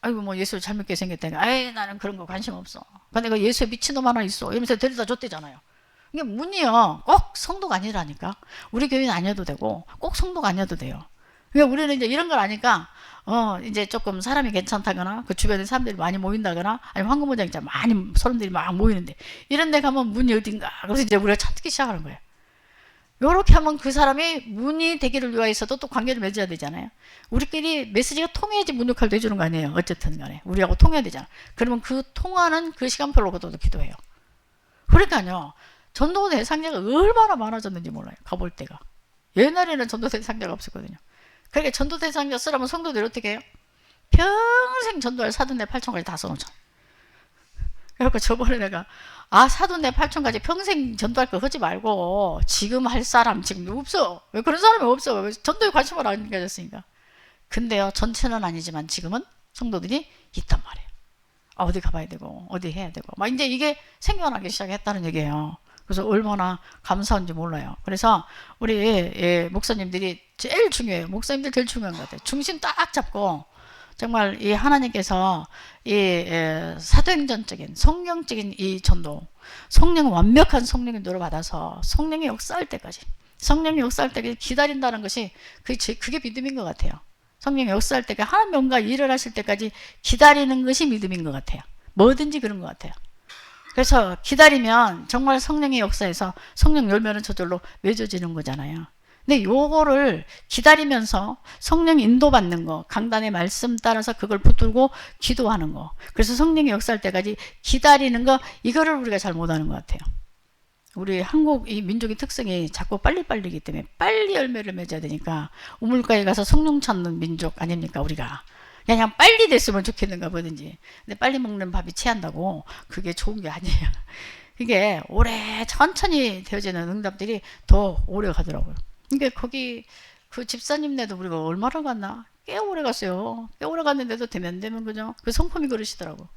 아이고 뭐 예수 잘 믿게 생겼다니까. 아이 나는 그런 거 관심 없어. 근데 그 예수에 미친놈 하나 있어. 이러면서 데려다 줬대잖아요. 이게 문이요. 꼭 성도가 아니라니까. 우리 교회는 아니어도 되고 꼭 성도가 아니어도 돼요. 그러니까 우리는 이제 이런 걸 아니까 이제 조금 사람이 괜찮다거나 그 주변에 사람들이 많이 모인다거나 아니면 황금무장 있잖아. 많이 사람들이 막 모이는데 이런 데 가면 문이 어딘가. 그래서 이제 우리가 찾기 시작하는 거예요. 요렇게 하면 그 사람이 문이 되기를 위하여서도 또 관계를 맺어야 되잖아요. 우리끼리 메시지가 통해야지 문 역할도 해주는 거 아니에요. 어쨌든 간에 우리하고 통해야 되잖아. 그러면 그 통하는 그 시간표로도 기도해요. 그러니까요, 전도 대상자가 얼마나 많아졌는지 몰라요. 가볼 때가. 옛날에는 전도 대상자가 없었거든요. 그러니까 전도 대상자 쓰라면 성도들이 어떻게 해요? 평생 전도할 사도내 8천까지 다 써놓죠. 그래서 저번에 내가 사도내 8천까지 평생 전도할 거 하지 말고 지금 할 사람 지금 없어. 왜 그런 사람이 없어? 전도에 관심을 안 가졌으니까. 근데요, 전체는 아니지만 지금은 성도들이 있단 말이에요. 어디 가봐야 되고 어디 해야 되고 막 이제 이게 생겨나기 시작했다는 얘기예요. 그래서 얼마나 감사한지 몰라요. 그래서 우리 목사님들이 제일 중요해요. 목사님들 제일 중요한 것 같아요. 중심 딱 잡고 정말 이 하나님께서 이 사도행전적인 성령적인 이 전도, 성령 완벽한 성령의 인도를 받아서 성령이 역사할 때까지, 성령이 역사할 때까지 기다린다는 것이 그게 믿음인 것 같아요. 성령이 역사할 때까지, 하나님 뭔가 일을 하실 때까지 기다리는 것이 믿음인 것 같아요. 뭐든지 그런 것 같아요. 그래서 기다리면 정말 성령의 역사에서 성령 열매는 저절로 맺어지는 거잖아요. 근데 요거를 기다리면서 성령 인도받는 거, 강단의 말씀 따라서 그걸 붙들고 기도하는 거, 그래서 성령의 역사할 때까지 기다리는 거, 이거를 우리가 잘 못하는 것 같아요. 우리 한국 이 민족의 특성이 자꾸 빨리빨리기 때문에 빨리 열매를 맺어야 되니까 우물가에 가서 성령 찾는 민족 아닙니까 우리가. 그냥 빨리 됐으면 좋겠는가 보든지. 근데 빨리 먹는 밥이 체한다고 그게 좋은 게 아니에요. 이게 오래 천천히 되어지는 응답들이 더 오래 가더라고요. 그러니까 거기 그 집사님네도 우리가 얼마나 갔나? 꽤 오래 갔어요. 꽤 오래 갔는데도 되면 그죠? 그 성품이 그러시더라고.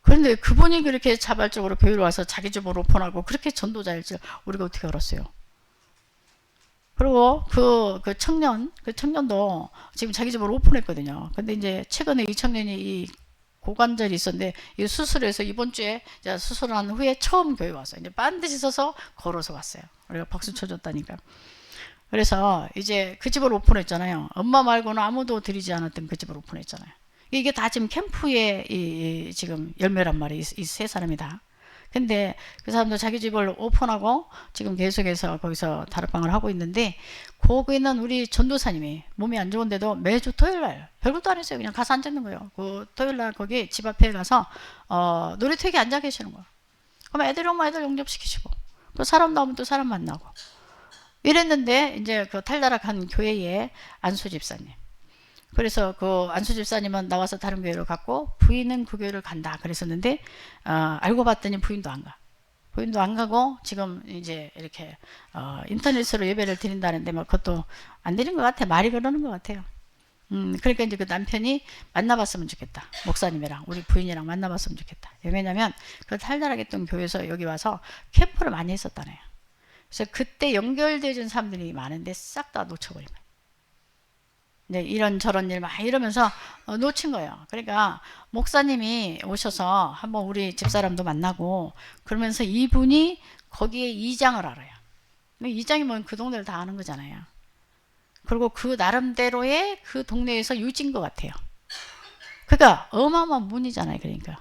그런데 그분이 그렇게 자발적으로 교회로 와서 자기 집으로 오픈하고 그렇게 전도자일 줄 우리가 어떻게 알았어요? 그리고 그 청년도 지금 자기 집으로 오픈했거든요. 근데 이제 최근에 이 청년이 이 고관절이 있었는데 이 수술해서 이번 주에 수술한 후에 처음 교회 왔어요. 이제 반드시 서서 걸어서 왔어요. 우리가 박수 쳐줬다니까. 그래서 이제 그 집을 오픈했잖아요. 엄마 말고는 아무도 드리지 않았던 그 집을 오픈했잖아요. 이게 다 지금 캠프의 지금 열매란 말이에요. 이 세 사람이 다. 근데 그 사람도 자기 집을 오픈하고 지금 계속해서 거기서 다락방을 하고 있는데, 거기는 우리 전도사님이 몸이 안 좋은데도 매주 토요일날 별것도 안 했어요. 그냥 가서 앉아있는 거예요. 그 토요일날 거기 집 앞에 가서 놀이터에 앉아 계시는 거예요. 그럼 애들 오면 애들 영접시키시고, 또 사람 나오면 또 사람 만나고 이랬는데, 이제 그 탈다락한 교회의 안수 집사님, 그래서 그 안수 집사님은 나와서 다른 교회로 갔고 부인은 그 교회를 간다 그랬었는데, 알고 봤더니 부인도 안 가. 부인도 안 가고 지금 이제 이렇게 인터넷으로 예배를 드린다는데 뭐 그것도 안 드린 것 같아. 말이 그러는 것 같아요. 그러니까 이제 그 남편이 만나봤으면 좋겠다. 목사님이랑 우리 부인이랑 만나봤으면 좋겠다. 왜냐면 그 탈달하겠던 교회에서 여기 와서 캠프를 많이 했었다네요. 그래서 그때 연결되어진 사람들이 많은데 싹 다 놓쳐버린 거예요. 네, 이런저런 일 막 이러면서 놓친 거예요. 그러니까 목사님이 오셔서 한번 우리 집사람도 만나고 그러면서 이분이 거기에 이장을 알아요. 이장이면 그 동네를 다 아는 거잖아요. 그리고 그 나름대로의 그 동네에서 유지인 것 같아요. 그러니까 어마어마한 문이잖아요. 그러니까.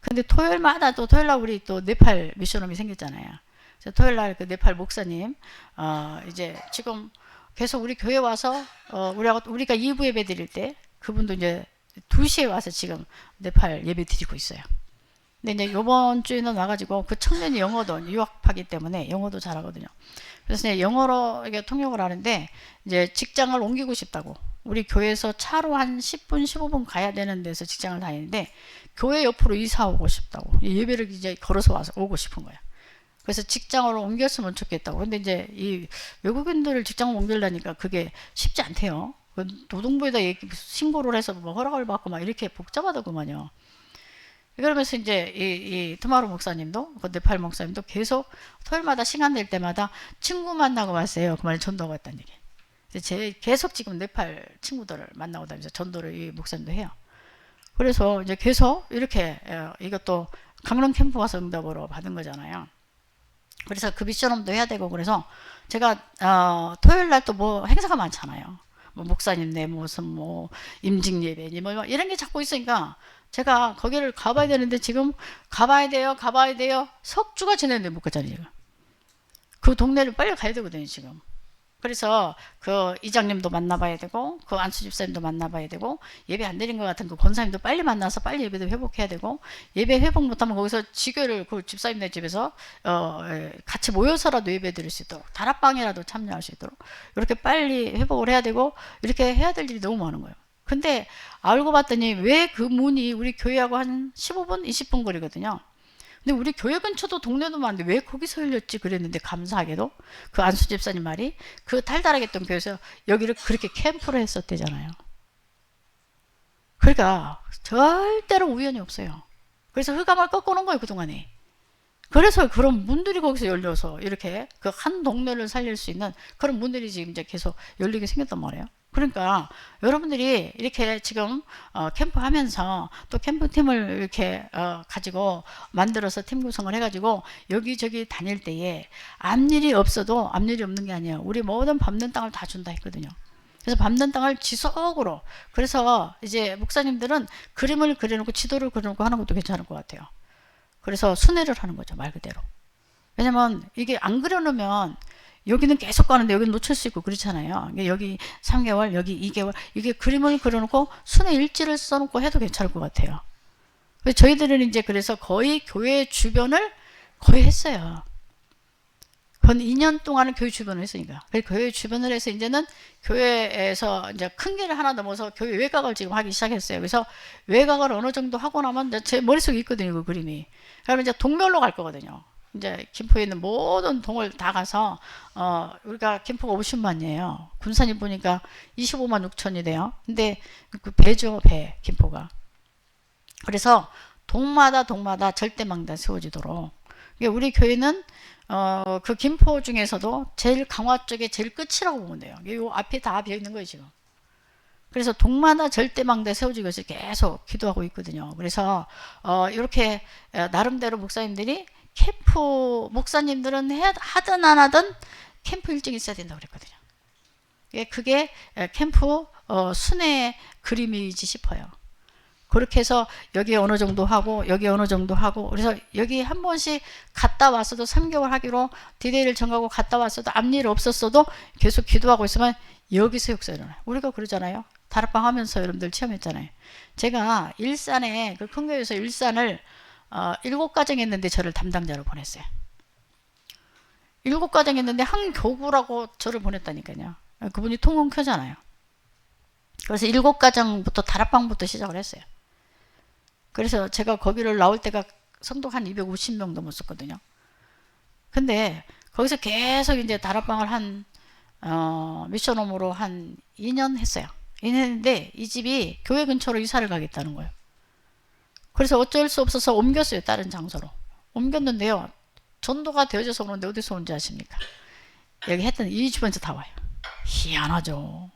근데 토요일마다 또 토요일날 우리 또 네팔 미션홈이 생겼잖아요. 그래서 토요일날 그 네팔 목사님 이제 지금 계속 우리 교회 와서 우리가 2부 예배 드릴 때 그분도 이제 2시에 와서 지금 네팔 예배 드리고 있어요. 근데 이제 이번 주에는 와가지고 그 청년이 영어도 유학하기 때문에 영어도 잘하거든요. 그래서 이제 영어로 이게 통역을 하는데 이제 직장을 옮기고 싶다고, 우리 교회에서 차로 한 10분 15분 가야 되는 데서 직장을 다니는데 교회 옆으로 이사 오고 싶다고, 예배를 이제 걸어서 와서 오고 싶은 거예요. 그래서 직장으로 옮겼으면 좋겠다고. 근데 이제 이 외국인들을 직장을 옮기려니까 그게 쉽지 않대요. 노동부에다 신고를 해서 뭐 허락을 받고 막 이렇게 복잡하다구만요. 그러면서 이제 이 트마루 목사님도, 그 네팔 목사님도 계속 토요일마다 시간 낼 때마다 친구 만나고 왔어요. 그 말에 전도하고 왔다는 얘기. 제 계속 지금 네팔 친구들을 만나고 다니면서 전도를 이 목사님도 해요. 그래서 이제 계속 이렇게 이것도 강릉 캠프 와서 응답으로 받은 거잖아요. 그래서 그 미션홈도 해야 되고, 그래서 제가 토요일 날 또 뭐 행사가 많잖아요. 뭐 목사님 내 무슨 뭐 임직 예배니 뭐 이런 게 자꾸 있으니까 제가 거기를 가봐야 되는데 지금 가봐야 돼요. 석주가 지났는데 못 갔잖아요. 제가. 그 동네를 빨리 가야 되거든요, 지금. 그래서 그 이장님도 만나봐야 되고 그 안수 집사님도 만나봐야 되고 예배 안 드린 것 같은 그 권사님도 빨리 만나서 빨리 예배도 회복해야 되고 예배 회복 못하면 거기서 지교를 그 집사님네 집에서 같이 모여서라도 예배 드릴 수 있도록 다락방이라도 참여할 수 있도록 이렇게 빨리 회복을 해야 되고 이렇게 해야 될 일이 너무 많은 거예요. 근데 알고 봤더니 왜 그 문이 우리 교회하고 한 15분 20분 거리거든요. 근데 우리 교회 근처도 동네도 많은데 왜 거기서 열렸지 그랬는데 감사하게도 그 안수 집사님 말이 그 달달하게 했던 교회에서 여기를 그렇게 캠프로 했었대잖아요. 그러니까 절대로 우연이 없어요. 그래서 흑암을 꺾어놓은 거예요, 그동안에. 그래서 그런 문들이 거기서 열려서 이렇게 그 한 동네를 살릴 수 있는 그런 문들이 지금 이제 계속 열리게 생겼단 말이에요. 그러니까 여러분들이 이렇게 지금 캠프 하면서 또 캠프팀을 이렇게 가지고 만들어서 팀 구성을 해가지고 여기저기 다닐 때에 앞일이 없어도 앞일이 없는 게 아니에요. 우리 모든 밟는 땅을 다 준다 했거든요. 그래서 밟는 땅을 지속으로 그래서 이제 목사님들은 그림을 그려놓고 지도를 그려놓고 하는 것도 괜찮을 것 같아요. 그래서 순회를 하는 거죠, 말 그대로. 왜냐면 이게 안 그려놓으면 여기는 계속 가는데 여기는 놓칠 수 있고 그렇잖아요. 여기 3개월, 여기 2개월 이게 그림을 그려놓고 순회 일지를 써놓고 해도 괜찮을 것 같아요. 저희들은 이제 그래서 거의 교회 주변을 거의 했어요. 건 2년 동안은 교회 주변을 했으니까. 교회 주변을 해서 이제는 교회에서 이제 큰 길을 하나 넘어서 교회 외곽을 지금 하기 시작했어요. 그래서 외곽을 어느 정도 하고 나면 이제 제 머릿속에 있거든요, 그 그림이. 그러면 이제 동묘로 갈 거거든요. 이제 김포에 있는 모든 동을 다 가서 우리가 김포가 50만이에요. 군산이 보니까 25만 6천이 돼요. 근데 그 배죠, 배 김포가. 그래서 동마다 절대망대 세워지도록. 우리 교회는 그 김포 중에서도 제일 강화 쪽에 제일 끝이라고 보면 돼요. 요 앞에 다 비어 있는 거예요, 지금. 그래서 동마다 절대망대 세워지기 위해서 계속 기도하고 있거든요. 그래서 이렇게 나름대로 목사님들이 캠프 목사님들은 하든 안 하든 캠프 일정이 있어야 된다고 그랬거든요. 그게 캠프 순회 그림이지 싶어요. 그렇게 해서 여기 어느 정도 하고 여기 어느 정도 하고 그래서 여기 한 번씩 갔다 왔어도 3개월 하기로 디데이를 정하고 갔다 왔어도 앞일 없었어도 계속 기도하고 있으면 여기서 역사 일어나요. 우리가 그러잖아요. 다락방 하면서 여러분들 체험했잖아요. 제가 일산에 그 큰 교회에서 일산을 7가정 했는데 저를 담당자로 보냈어요. 7가정 했는데 한 교구라고 저를 보냈다니까요. 그분이 통은교잖아요. 그래서 7가정부터 다락방부터 시작을 했어요. 그래서 제가 거기를 나올 때가 성도 한 250명 넘었었거든요. 근데 거기서 계속 이제 다락방을 한 미션홈으로 한 2년 했어요. 2년 했는데 이 집이 교회 근처로 이사를 가겠다는 거예요. 그래서 어쩔 수 없어서 옮겼어요. 다른 장소로. 옮겼는데요. 전도가 되어져서 오는데 어디서 온지 아십니까? 여기 했더니 이 주변에서 다 와요. 희한하죠.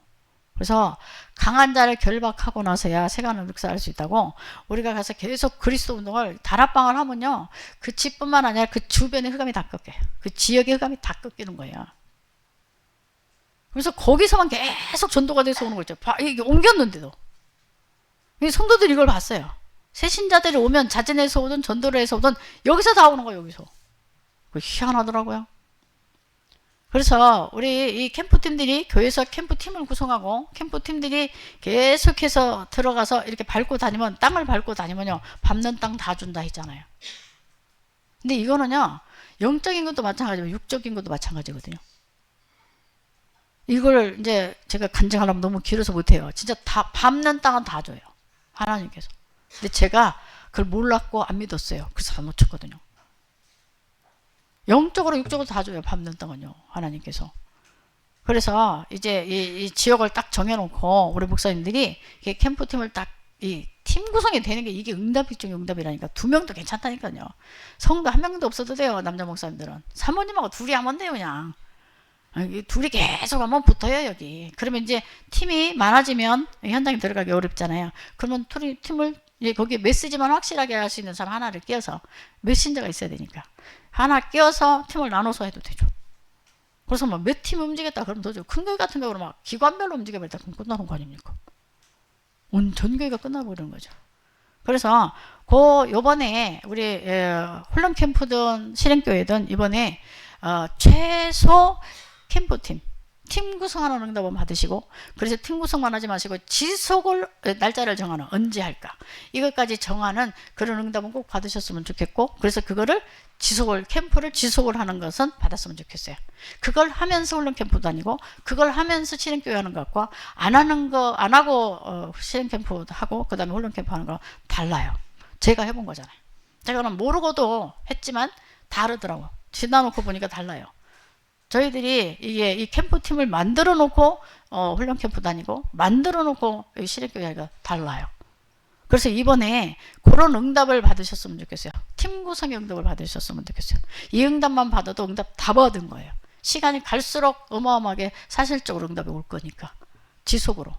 그래서 강한 자를 결박하고 나서야 세간을 묵살할 수 있다고 우리가 가서 계속 그리스도 운동을 다락방을 하면요. 그 집뿐만 아니라 그 주변의 흑암이 다 꺾여요. 그 지역의 흑암이 다 꺾이는 거예요. 그래서 거기서만 계속 전도가 돼서 오는 거죠. 이게 옮겼는데도. 성도들이 이걸 봤어요. 새신자들이 오면 자진해서 오든 전도를 해서 오든 여기서 다 오는 거예요. 여기서. 희한하더라고요. 그래서 우리 이 캠프팀들이 교회에서 캠프팀을 구성하고 캠프팀들이 계속해서 들어가서 이렇게 밟고 다니면 땅을 밟고 다니면요. 밟는 땅 다 준다 했잖아요. 근데 이거는요. 영적인 것도 마찬가지고 육적인 것도 마찬가지거든요. 이걸 이제 제가 간증하려면 너무 길어서 못해요. 진짜 다 밟는 땅은 다 줘요. 하나님께서. 근데 제가 그걸 몰랐고 안 믿었어요. 그래서 다 놓쳤거든요. 영적으로 육적으로 다 줘요. 밟는 땅은요. 하나님께서. 그래서 이제 이 지역을 딱 정해놓고 우리 목사님들이 캠프팀을 딱 이 팀 구성이 되는 게 이게 응답이 중에 응답이라니까. 2명도 괜찮다니까요. 성도 1명도 없어도 돼요. 남자 목사님들은. 사모님하고 둘이 하면 돼요. 그냥. 둘이 계속 한번 붙어요. 여기. 그러면 이제 팀이 많아지면 현장에 들어가기 어렵잖아요. 그러면 팀을 거기에 메시지만 확실하게 할 수 있는 사람 하나를 끼워서 메신저가 있어야 되니까 하나 끼워서 팀을 나눠서 해도 되죠. 그래서 막 몇 팀 움직였다 그러면 되죠. 큰 교회 같은 경우는 막 기관별로 움직여버렸다 그럼 끝나는 거 아닙니까? 온 전교회가 끝나버리는 거죠. 그래서 요번에 우리 훈련 캠프든 실행교회든 이번에 최소 캠프팀 팀 구성하는 응답은 받으시고, 그래서 팀 구성만 하지 마시고 지속을 날짜를 정하는, 언제 할까 이것까지 정하는 그런 응답은 꼭 받으셨으면 좋겠고, 그래서 그거를 지속을, 캠프를 지속을 하는 것은 받았으면 좋겠어요. 그걸 하면서 훈련 캠프 다니고 그걸 하면서 실행교육 하는 것과 안 하는 거, 안 하고 실행 캠프 하고 그 다음에 훈련 캠프 하는 거 달라요. 제가 해본 거잖아요. 제가는 모르고도 했지만 다르더라고. 지나놓고 보니까 달라요. 저희들이 이게 이 캠프팀을 만들어 놓고 훈련 캠프 다니고 만들어 놓고 실행교육이 달라요. 그래서 이번에 그런 응답을 받으셨으면 좋겠어요. 팀 구성의 응답을 받으셨으면 좋겠어요. 이 응답만 받아도 응답 다 받은 거예요. 시간이 갈수록 어마어마하게 사실적으로 응답이 올 거니까. 지속으로.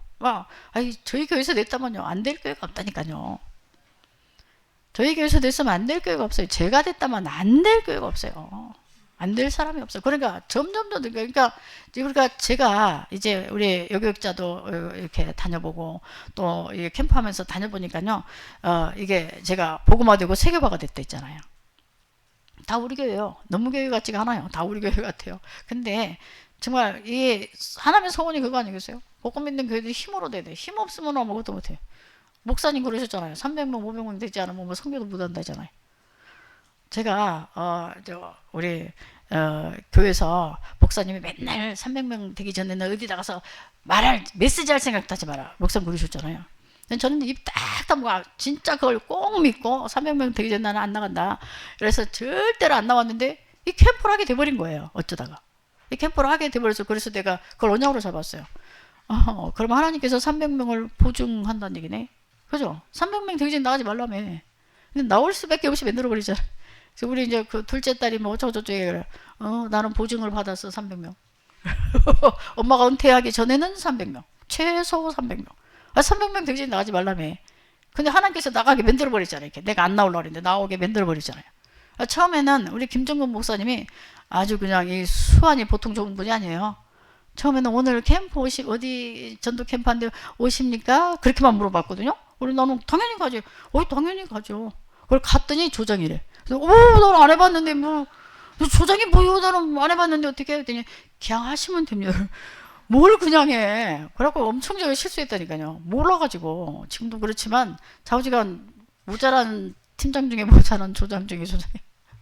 저희 교회에서 냈다면요, 안 될 교회가 없다니까요. 저희 교회에서 냈으면 안 될 교회가 없어요. 제가 됐다면 안 될 교회가 없어요. 안 될 사람이 없어요. 그러니까 점점 더, 그러니까 제가 이제 우리 여교육자도 이렇게 다녀보고 또 캠프하면서 다녀보니까요, 이게 제가 복음화 되고 세계화가 됐다 했잖아요. 다 우리 교회예요. 너무 교회 같지가 않아요. 다 우리 교회 같아요. 근데 정말 이게 하나님의 소원이 그거 아니겠어요? 복음 있는 교회들이 힘으로 돼야 돼. 힘 없으면 아무것도 못해. 목사님 그러셨잖아요. 300명, 500명 되지 않으면 뭐 성교도 못 한다잖아요. 제가 우리 교회에서 목사님이 맨날 300명 되기 전에는 어디 나가서 메시지 할 생각도 하지 마라, 목사님 그러셨잖아요. 저는 입 딱 다물고 진짜 그걸 꼭 믿고 300명 되기 전에 나는 안 나간다. 그래서 절대로 안 나왔는데 이 캠프를 하게 돼버린 거예요. 어쩌다가 이 캠프를 하게 돼버려서, 그래서 내가 그걸 언약으로 잡았어요. 그럼 하나님께서 300명을 보증한다는 얘기네. 그죠? 300명 되기 전에 나가지 말라며. 근데 나올 수밖에 없이 만들어버리잖아. 그래서 우리 이제 그 둘째 딸이 뭐 어쩌고저쩌고 그래. 나는 보증을 받았어, 300명. 엄마가 은퇴하기 전에는 300명. 최소 300명. 300명 되기 전에 나가지 말라며. 근데 하나님께서 나가게 만들어버리잖아요. 이렇게. 내가 안 나오려고 했는데 나오게 만들어버리잖아요. 처음에는 우리 김정근 목사님이 아주 그냥 이 수완이 보통 좋은 분이 아니에요. 처음에는 오늘 캠프 어디 전도 캠프 한데 오십니까? 그렇게만 물어봤거든요. 우리 나는 당연히 가지. 당연히 가죠. 그걸 갔더니 조장이래. 그래서 나는 안 해봤는데 뭐 조장이 뭐요? 나는 안 해봤는데 어떻게 했더니 그냥 하시면 됩니다. 뭘 그냥 해. 그래갖고 엄청나게 실수했다니까요. 몰라가지고. 지금도 그렇지만 좌우지간 모자란 팀장 중에 모자란 조장 중에 조장이.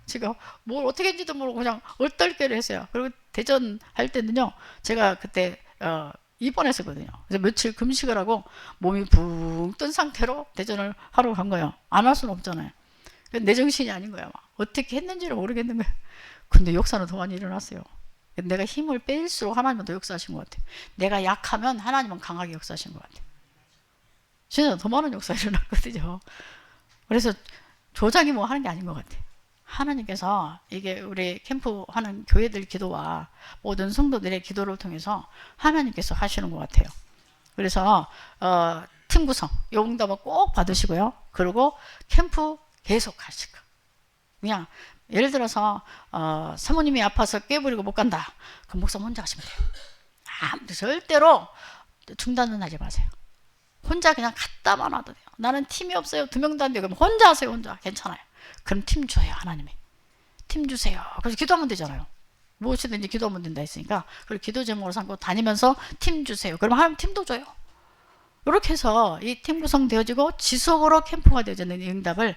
제가 뭘 어떻게 했는지도 모르고 그냥 얼떨결에 했어요. 그리고 대전 할 때는요, 제가 그때 입원했었거든요. 그래서 며칠 금식을 하고 몸이 붕 뜬 상태로 대전을 하러 간 거예요. 안 할 수는 없잖아요. 내 정신이 아닌 거야. 막. 어떻게 했는지를 모르겠는 거야. 근데 역사는 더 많이 일어났어요. 내가 힘을 뺄수록 하나님은 더 역사하신 것 같아. 내가 약하면 하나님은 강하게 역사하신 것 같아. 진짜 더 많은 역사 일어났거든요. 그래서 조장이 뭐 하는 게 아닌 것 같아. 하나님께서 이게 우리 캠프 하는 교회들 기도와 모든 성도들의 기도를 통해서 하나님께서 하시는 것 같아요. 그래서 팀 구성, 요 응답은 꼭 받으시고요. 그리고 캠프 계속 하시고, 그냥 예를 들어서 사모님이 아파서 깨부리고 못 간다. 그럼 목사님 혼자 하시면 돼요. 절대로 중단은 하지 마세요. 혼자 그냥 갔다만 와도 돼요. 나는 팀이 없어요. 2명도 안 돼요. 그럼 혼자 하세요. 혼자. 괜찮아요. 그럼 팀 줘요. 하나님이. 팀 주세요. 그래서 기도하면 되잖아요. 무엇이든지 기도하면 된다 했으니까 그걸 기도 제목으로 삼고 다니면서 팀 주세요. 그럼 하나님 팀도 줘요. 이렇게 해서 이 팀 구성되어지고 지속으로 캠프가 되어지는 이 응답을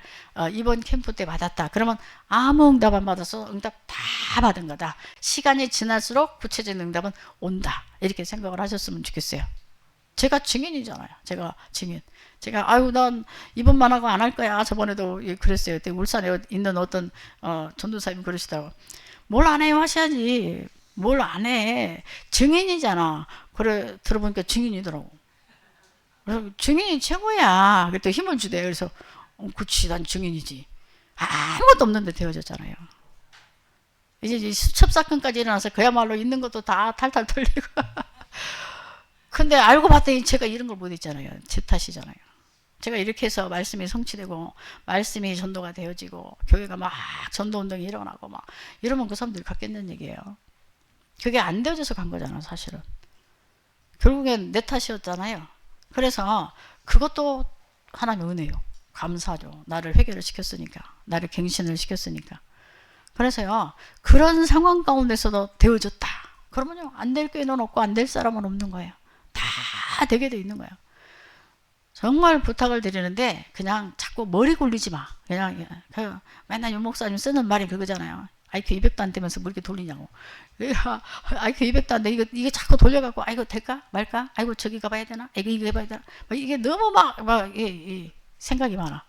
이번 캠프 때 받았다. 그러면 아무 응답 안 받아서 응답 다 받은 거다. 시간이 지날수록 구체적인 응답은 온다. 이렇게 생각을 하셨으면 좋겠어요. 제가 증인이잖아요. 제가 증인. 제가 난 이번만 하고 안 할 거야. 저번에도 그랬어요. 그때 울산에 있는 어떤 전도사님이 그러시더라고. 뭘 안 해요 하셔야지. 뭘 안 해. 증인이잖아. 그래 들어보니까 증인이더라고. 그래서 증인이 최고야. 그때 힘을 주대. 그래서 그치, 난 증인이지. 아무것도 없는데 되어졌잖아요. 이제 수첩 사건까지 일어나서 그야말로 있는 것도 다 탈탈 털리고. 근데 알고 봤더니 제가 이런 걸 못했잖아요. 제 탓이잖아요. 제가 이렇게 해서 말씀이 성취되고 말씀이 전도가 되어지고 교회가 막 전도운동이 일어나고 막 이러면 그 사람들이 갔겠는 얘기예요. 그게 안 되어져서 간 거잖아, 사실은. 결국엔 내 탓이었잖아요. 그래서 그것도 하나님의 은혜요. 감사죠. 나를 회개를 시켰으니까. 나를 갱신을 시켰으니까. 그래서요, 그런 상황 가운데서도 되어졌다. 그러면요, 안 될 교회는 없고 안 될 사람은 없는 거예요. 다 되게 돼 있는 거예요. 정말 부탁을 드리는데 그냥 자꾸 머리 굴리지 마. 그냥 맨날 유 목사님 쓰는 말이 그거잖아요. IQ 200도 안 되면서 뭐 이렇게 돌리냐고. IQ 200도 안 돼. 이게 자꾸 돌려갖고, 아, 이거 될까? 말까? 아이고, 저기 가봐야 되나? 이거 해봐야 되나? 이게 너무 생각이 많아.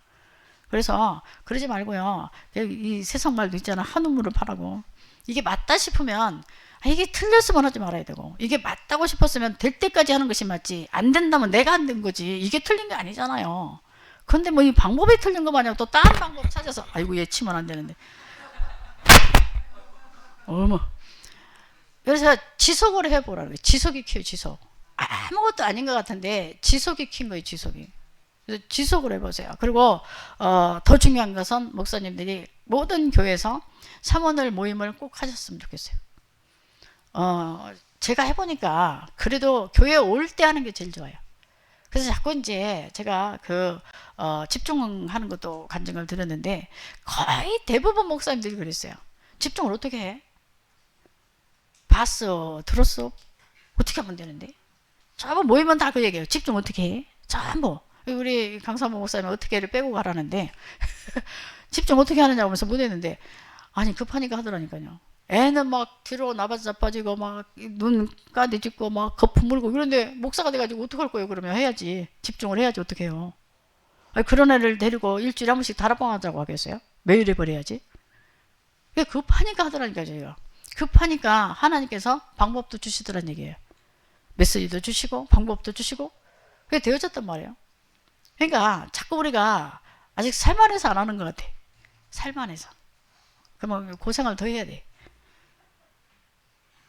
그래서 그러지 말고요. 이 세상 말도 있잖아. 한우물을 파라고. 이게 맞다 싶으면 이게 틀렸으면 하지 말아야 되고, 이게 맞다고 싶었으면 될 때까지 하는 것이 맞지, 안 된다면 내가 안 된 거지. 이게 틀린 게 아니잖아요. 근데 뭐 이 방법이 틀린 거 마냥 또 다른 방법 찾아서, 아이고 얘 치면 안 되는데. 어머. 그래서 지속을 해보라는 거예요. 지속이 키워요. 지속. 아무것도 아닌 것 같은데 지속이 킨 거예요. 지속이. 그래서 지속을 해보세요. 그리고 더 중요한 것은 목사님들이 모든 교회에서 사모늘 모임을 꼭 하셨으면 좋겠어요. 제가 해보니까 그래도 교회에 올 때 하는 게 제일 좋아요. 그래서 자꾸 이제 제가 집중하는 것도 간증을 들었는데 거의 대부분 목사님들이 그랬어요. 집중을 어떻게 해? 봤어? 들었어? 어떻게 하면 되는데? 전부 모이면 다 그 얘기예요. 집중 어떻게 해? 전부. 우리 강사모 목사님 어떻게를 빼고 가라는데 집중 어떻게 하느냐고 하면서 묻었는데, 아니 급하니까 하더라니까요. 애는 막 뒤로 나바자 빠지고 막 눈가 뒤집고 막 거품 물고, 그런데 목사가 돼가지고 어떡할 거예요? 그러면 해야지. 집중을 해야지. 어떻게 해요? 아니, 그런 애를 데리고 일주일에 한 번씩 다락방 하자고 하겠어요? 매일 해버려야지. 급하니까 하더라니까요. 제가 급하니까 하나님께서 방법도 주시더란 얘기예요. 메시지도 주시고 방법도 주시고 그게 되어졌단 말이에요. 그러니까 자꾸 우리가 아직 살만해서 안 하는 것 같아. 살만해서. 그러면 고생을 더 해야 돼.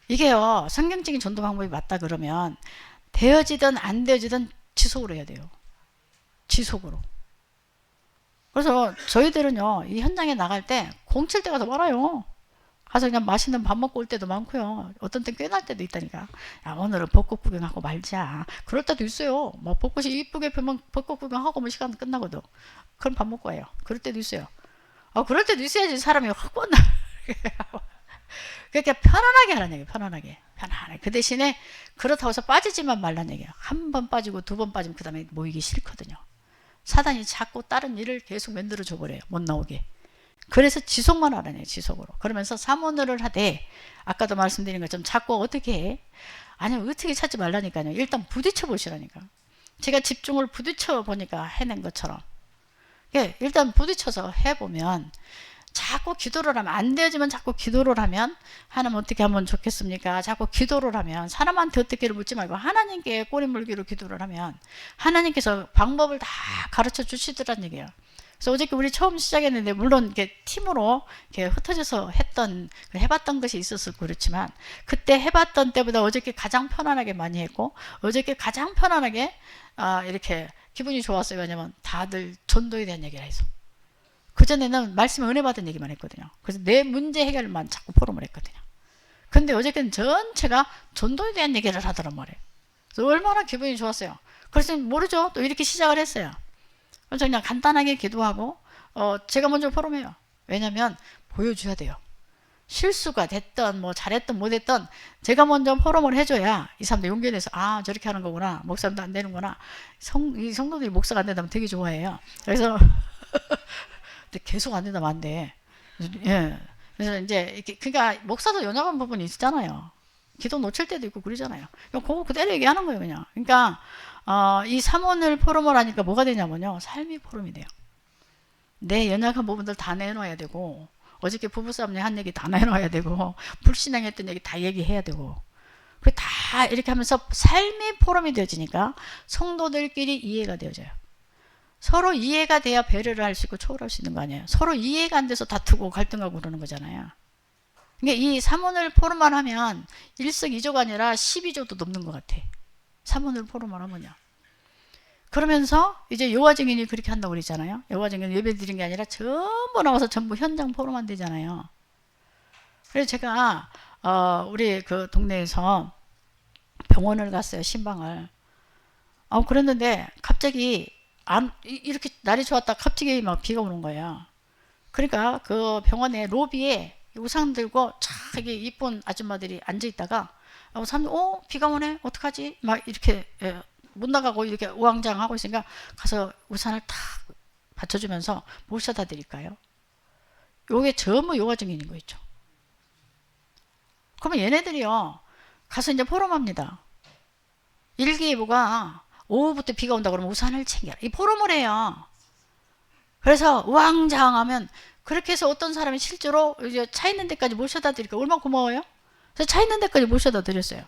이게요, 성경적인 전도 방법이 맞다 그러면 되어지든 안 되어지든 지속으로 해야 돼요. 지속으로. 그래서 저희들은요, 이 현장에 나갈 때 공칠 때가 더 많아요. 가서 그냥 맛있는 밥 먹고 올 때도 많고요. 어떤 땐 꽤 날 때도 있다니까. 야, 오늘은 벚꽃 구경하고 말자. 그럴 때도 있어요. 뭐 벚꽃이 이쁘게 피면 벚꽃 구경하고 뭐 시간 끝나거든. 그럼 밥 먹고 와요. 그럴 때도 있어요. 그럴 때도 있어야지 사람이 확 뻗나. 그러니까 편안하게 하라는 얘기예요. 편안하게. 그 대신에 그렇다고 해서 빠지지만 말라는 얘기예요. 한 번 빠지고 두 번 빠지면 그 다음에 모이기 싫거든요. 사단이 자꾸 다른 일을 계속 만들어 줘버려요. 못 나오게. 그래서 지속만 하라네요. 지속으로. 그러면서 사모늘을 하되, 아까도 말씀드린 것처럼 자꾸 어떻게 해? 아니면 어떻게 찾지 말라니까요. 일단 부딪혀 보시라니까. 제가 집중을 부딪혀 보니까 해낸 것처럼. 일단 부딪혀서 해보면, 자꾸 기도를 하면, 안 되어지면 자꾸 기도를 하면, 하나님 어떻게 하면 좋겠습니까? 자꾸 기도를 하면, 사람한테 어떻게를 묻지 말고 하나님께 꼬리 물기로 기도를 하면 하나님께서 방법을 다 가르쳐 주시더란 얘기예요. 그래서 어저께 우리 처음 시작했는데, 물론 이렇게 팀으로 이렇게 흩어져서 해봤던 것이 있었을 그렇지만, 그때 해봤던 때보다 어저께 가장 편안하게 많이 했고, 어저께 가장 편안하게 이렇게 기분이 좋았어요. 왜냐면 다들 전도에 대한 얘기를 해서. 그전에는 말씀에 은혜 받은 얘기만 했거든요. 그래서 내 문제 해결만 자꾸 포럼을 했거든요. 근데 어저께는 전체가 전도에 대한 얘기를 하더란 말이에요. 그래서 얼마나 기분이 좋았어요. 그래서 모르죠. 또 이렇게 시작을 했어요. 그래서 그냥 간단하게 기도하고 제가 먼저 포럼해요. 왜냐면 보여줘야 돼요. 실수가 됐던 뭐 잘했던 못했던 제가 먼저 포럼을 해줘야 이 사람들 용기 내서, 아, 저렇게 하는 거구나. 목사님도 안 되는구나. 이 성도들이 목사가 안 된다면 되게 좋아해요. 그래서 근데 계속 안 된다면 안 돼. 예. 그래서 이제 그러니까 목사도 연약한 부분이 있잖아요. 기도 놓칠 때도 있고 그러잖아요. 그거 그대로 얘기하는 거예요, 그냥. 그러니까 이 삼원을 포럼을 하니까 뭐가 되냐면요, 삶이 포럼이 돼요. 내 연약한 부분들 다 내놔야 되고, 어저께 부부싸움에 한 얘기 다 내놔야 되고, 불신앙했던 얘기 다 얘기해야 되고, 그 다 이렇게 하면서 삶이 포럼이 되어지니까 성도들끼리 이해가 되어져요. 서로 이해가 돼야 배려를 할 수 있고 초월할 수 있는 거 아니에요. 서로 이해가 안 돼서 다투고 갈등하고 그러는 거잖아요. 그러니까 이 삼원을 포럼만 하면 일석이조가 아니라 12조도 넘는 것 같아. 삼원을 포럼만 하면요. 그러면서 이제 여호와 증인이 그렇게 한다고 그랬잖아요. 여호와 증인 예배 드린 게 아니라 전부 나와서 전부 현장 포럼만 되잖아요. 그래서 제가 우리 그 동네에서 병원을 갔어요. 신방을. 그랬는데 갑자기 이렇게 날이 좋았다 갑자기 막 비가 오는 거예요. 그러니까 그 병원의 로비에 우산 들고 촥 이게 이쁜 아줌마들이 앉아 있다가 사람들 비가 오네 어떡하지 막 이렇게 못 나가고 이렇게 우왕좌왕하고 있으니까 가서 우산을 탁 받쳐주면서 모셔다 드릴까요? 요게 전부 요가 중인 거 있죠. 그러면 얘네들이요 가서 이제 포럼합니다. 일기예보가 오후부터 비가 온다 그러면 우산을 챙겨라. 이 포럼을 해요. 그래서 우왕좌왕하면 그렇게 해서 어떤 사람이 실제로 이제 차 있는 데까지 모셔다 드릴까 얼마나 고마워요. 그래서 차 있는 데까지 모셔다 드렸어요.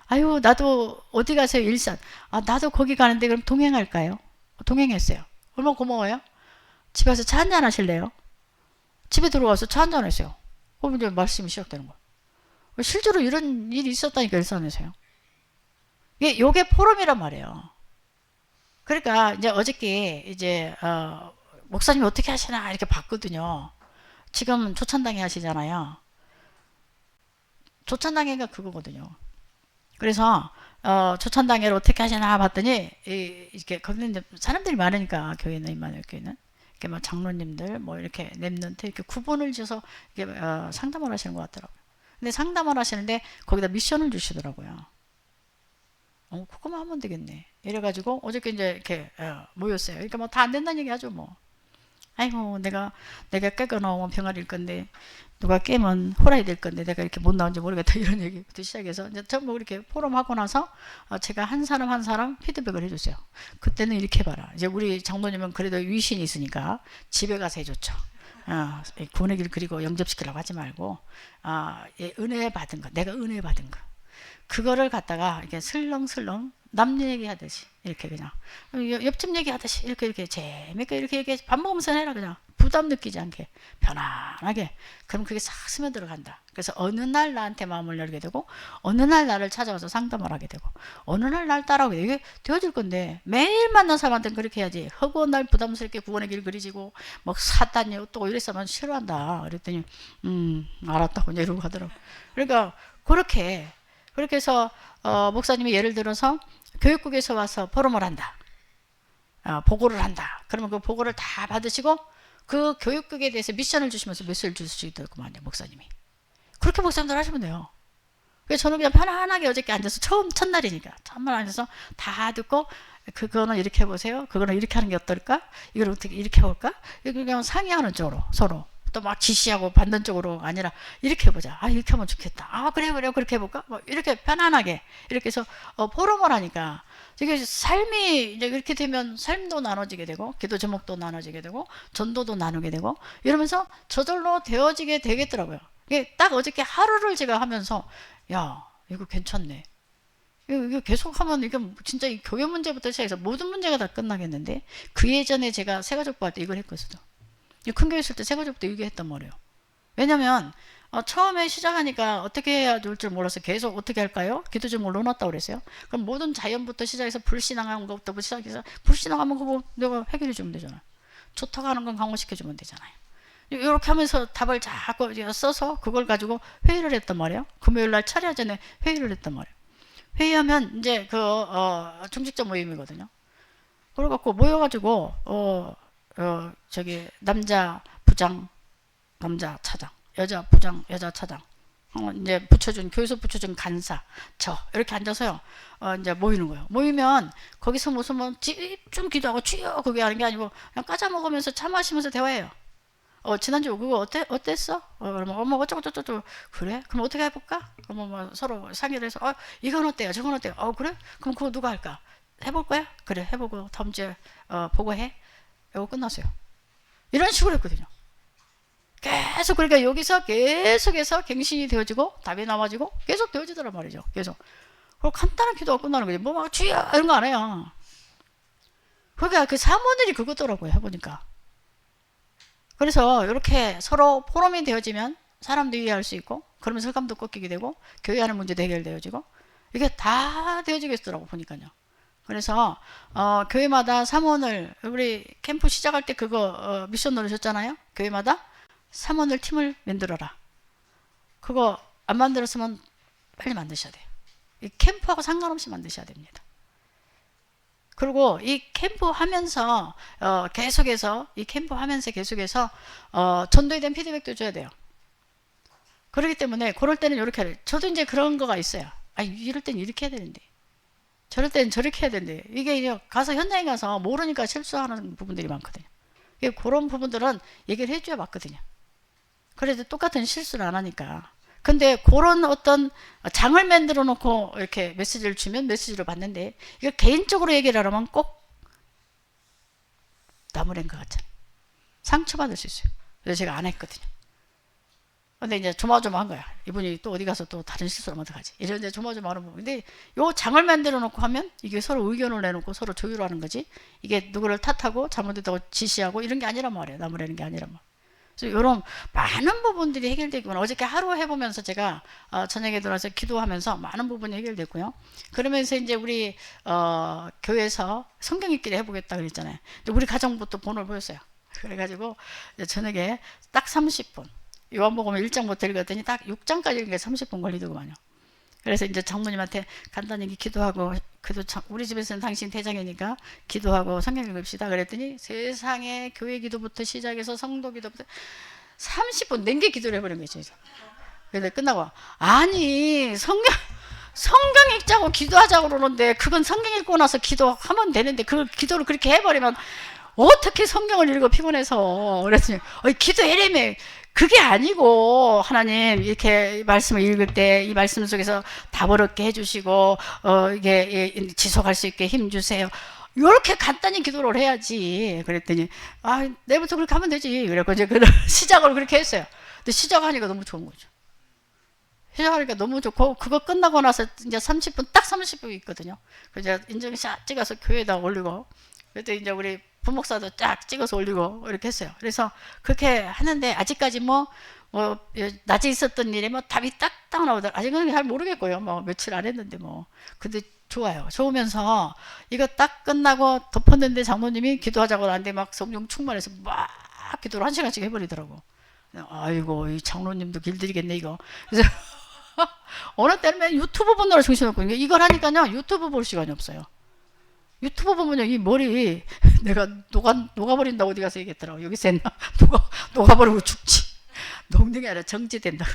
아유 나도 어디 가세요 일산. 나도 거기 가는데 그럼 동행할까요? 동행했어요. 얼마나 고마워요. 집에 가서 차 한잔 하실래요? 집에 들어와서 차 한잔 하세요. 그럼 이제 말씀이 시작되는 거예요. 실제로 이런 일이 있었다니까 일산에서요. 요게 포럼이란 말이에요. 그러니까 이제 어저께 이제 목사님이 어떻게 하시나 이렇게 봤거든요. 지금 조찬당회 하시잖아요. 조찬당회가 그거거든요. 그래서 조찬당회를 어떻게 하시나 봤더니 이렇게 거기는 이제 사람들이 많으니까 교회는 임마누엘 교회는 이렇게 뭐 장로님들 뭐 이렇게 랩런트 이렇게 구분을 지어서 이렇게 상담을 하시는 것 같더라고요. 근데 상담을 하시는데 거기다 미션을 주시더라고요. 그거만 하면 되겠네. 이래가지고 어저께 이제 이렇게 모였어요. 그러니까 뭐 다 안 된다는 얘기 하죠 뭐. 아이고 내가 깨고 나오면 병아리일 건데 누가 깨면 호랑이 될 건데 내가 이렇게 못 나온지 모르겠다 이런 얘기부터 시작해서 이제 전부 이렇게 포럼하고 나서 제가 한 사람 한 사람 피드백을 해줬어요. 그때는 이렇게 해봐라. 이제 우리 장로님은 그래도 위신이 있으니까 집에 가서 해줬죠. 구원의 길 그리고 영접시키려고 하지 말고 은혜 받은 거 내가 은혜 받은 거 그거를 갖다가 이렇게 슬렁슬렁 남 얘기하듯이 이렇게 그냥 옆집 얘기하듯이 이렇게 재밌게 이렇게 얘기해 밥 먹으면서 해라 그냥 부담 느끼지 않게 편안하게 그럼 그게 싹 스며들어간다. 그래서 어느 날 나한테 마음을 열게 되고 어느 날 나를 찾아와서 상담을 하게 되고 어느 날 날 따라오게 되고 이게 되어질 건데 매일 만난 사람한테는 그렇게 해야지 허구한 날 부담스럽게 구원의 길 그리지고 뭐 사단이 또 이랬으면 싫어한다 그랬더니 알았다고 이러고 하더라고. 그러니까 그렇게 해서 목사님이 예를 들어서 교육국에서 와서 포럼을 한다. 보고를 한다. 그러면 그 보고를 다 받으시고 그 교육국에 대해서 미션을 주시면서 메시지를 주시더구만요. 목사님이. 그렇게 목사님들 하시면 돼요. 그래서 저는 그냥 편안하게 어저께 앉아서 첫날이니까 첫날 앉아서 다 듣고 그거는 이렇게 해보세요. 그거는 이렇게 하는 게 어떨까? 이걸 어떻게 이렇게 해볼까? 그냥 상의하는 쪽으로 서로. 또 막 지시하고 반대쪽으로 아니라 이렇게 해보자. 이렇게 하면 좋겠다. 그래 그렇게 해볼까? 뭐 이렇게 편안하게 이렇게 해서 포럼을 하니까 이게 삶이 이제 이렇게 되면 삶도 나눠지게 되고 기도 제목도 나눠지게 되고 전도도 나누게 되고 이러면서 저절로 되어지게 되겠더라고요. 이게 딱 어저께 하루를 제가 하면서 야 이거 괜찮네. 이거 계속하면 이게 진짜 이 교회 문제부터 시작해서 모든 문제가 다 끝나겠는데 그 예전에 제가 새가족부 할 때 이걸 했거든요. 큰 교회 있을 때 새가족부터 이게 했단 말이에요. 왜냐면 처음에 시작하니까 어떻게 해야 될 줄 몰라서 계속 어떻게 할까요? 기도 제목을 넣어놨다고 그랬어요. 그럼 모든 자연부터 시작해서 불신앙한 것부터 시작해서 불신앙하면 그거 내가 해결해 주면 되잖아요. 좋다고 하는 건 강화시켜 주면 되잖아요. 이렇게 하면서 답을 자꾸 써서 그걸 가지고 회의를 했단 말이에요. 금요일 날 차례 전에 회의를 했단 말이에요. 회의하면 이제 중직자 모임이거든요. 그래갖고 모여가지고 저기 남자 부장 남자 차장 여자 부장 여자 차장 이제 붙여준 교회에서 붙여준 간사 저 이렇게 앉아서요 이제 모이는 거예요. 모이면 거기서 무슨 뭐 집중 기도하고 주여 그게 하는 게 아니고 그냥 까자 먹으면서 차 마시면서 대화해요. 지난주 그거 어땠어? 그러면 어쩌고 그래? 그럼 어떻게 해볼까? 그러면 뭐 서로 상의를 해서 이건 어때요? 저건 어때요? 그래? 그럼 그거 누가 할까? 해볼 거야? 그래 해보고 다음 주에 보고해. 이거 끝났어요. 이런 식으로 했거든요. 계속 그러니까 여기서 계속해서 갱신이 되어지고 답이 나와지고 계속 되어지더란 말이죠. 계속. 그리고 간단한 기도가 끝나는 거지. 뭐 막 주여 이런 거 안 해요. 그러니까 그 사모들이 그거더라고요. 해보니까. 그래서 이렇게 서로 포럼이 되어지면 사람도 이해할 수 있고 그러면 흑감도 꺾이게 되고 교회하는 문제도 해결되어지고 이게 다 되어지겠더라고 보니까요. 그래서 교회마다 사모를 우리 캠프 시작할 때 그거 미션 넣으셨잖아요. 교회마다 사모를 팀을 만들어라. 그거 안 만들었으면 빨리 만드셔야 돼요. 이 캠프하고 상관없이 만드셔야 됩니다. 그리고 이 캠프 하면서 계속해서 전도에 대한 피드백도 줘야 돼요. 그렇기 때문에 그럴 때는 이렇게 해야 돼. 저도 이제 그런 거가 있어요. 아, 이럴 땐 이렇게 해야 되는데, 저럴 땐 저렇게 해야 되는데, 이게 이제 가서 현장에 가서 모르니까 실수하는 부분들이 많거든요. 그런 부분들은 얘기를 해줘야 맞거든요. 그래도 똑같은 실수를 안 하니까. 근데 그런 어떤 장을 만들어 놓고 이렇게 메시지를 주면 메시지를 받는데, 이거 개인적으로 얘기를 하려면 꼭 나무랜 것 같잖아요. 상처받을 수 있어요. 그래서 제가 안 했거든요. 근데 이제 조마조마한 거야. 이분이 또 어디 가서 또 다른 실수를 하면 어떡하지? 이런 이제 조마조마하는 부분. 근데 요 장을 만들어 놓고 하면 이게 서로 의견을 내놓고 서로 조율하는 거지. 이게 누구를 탓하고 잘못했다고 지시하고 이런 게 아니란 말이에요. 나무라는 게 아니란 말. 그래서 이런 많은 부분들이 해결되구나. 어저께 하루 해보면서 제가 저녁에 들어와서 기도하면서 많은 부분이 해결됐고요. 그러면서 이제 우리 교회에서 성경 읽기를 해보겠다 그랬잖아요. 근데 우리 가정부터 번호를 보였어요. 그래가지고 저녁에 딱 30분. 요한복음 1장부터 읽었더니 딱 6장까지 읽는 게 30분 걸리더구만요. 그래서 이제 장모님한테 간단히 기도하고, 그래도 우리 집에서는 당신 대장이니까 기도하고 성경 읽읍시다 그랬더니 세상에 교회 기도부터 시작해서 성도 기도부터 30분 넘게 기도를 해버린 거죠. 그래서 끝나고, 아니 성경 읽자고 기도하자고 그러는데 그건 성경 읽고 나서 기도하면 되는데 그 기도를 그렇게 해버리면 어떻게 성경을 읽어 피곤해서. 그랬더니 기도해라며. 그게 아니고 하나님 이렇게 말씀을 읽을 때 이 말씀 속에서 답을 얻게 해주시고 이게 지속할 수 있게 힘 주세요. 이렇게 간단히 기도를 해야지. 그랬더니 내일부터 그렇게 하면 되지. 그래서 이제 시작을 그렇게 했어요. 근데 시작하니까 너무 좋은 거죠. 시작하니까 너무 좋고, 그거 끝나고 나서 이제 30분 딱 30분 있거든요. 그래서 인증샷 찍어서 교회에다 올리고, 그랬더니 이제 우리 부목사도 쫙 찍어서 올리고 이렇게 했어요. 그래서 그렇게 하는데 아직까지 낮에 있었던 일에 답이 딱딱 나오더라. 아직은 잘 모르겠고요. 며칠 안 했는데 근데 좋아요. 좋으면서 이거 딱 끝나고 덮었는데 장모님이 기도하자고 나한테 막 성령 충만해서 막 기도를 1시간씩 해버리더라고. 아이고, 이 장로님도 길들이겠네 이거. 그래서 어느 때는 유튜브 보느라 정신없거든요. 이걸 하니까요 유튜브 볼 시간이 없어요. 유튜브 보면요 이 머리 내가 녹아버린다고 어디 가서 얘기했더라고. 여기서 했나? 녹아버리고 죽지. 녹는 게 아니라 정지된다.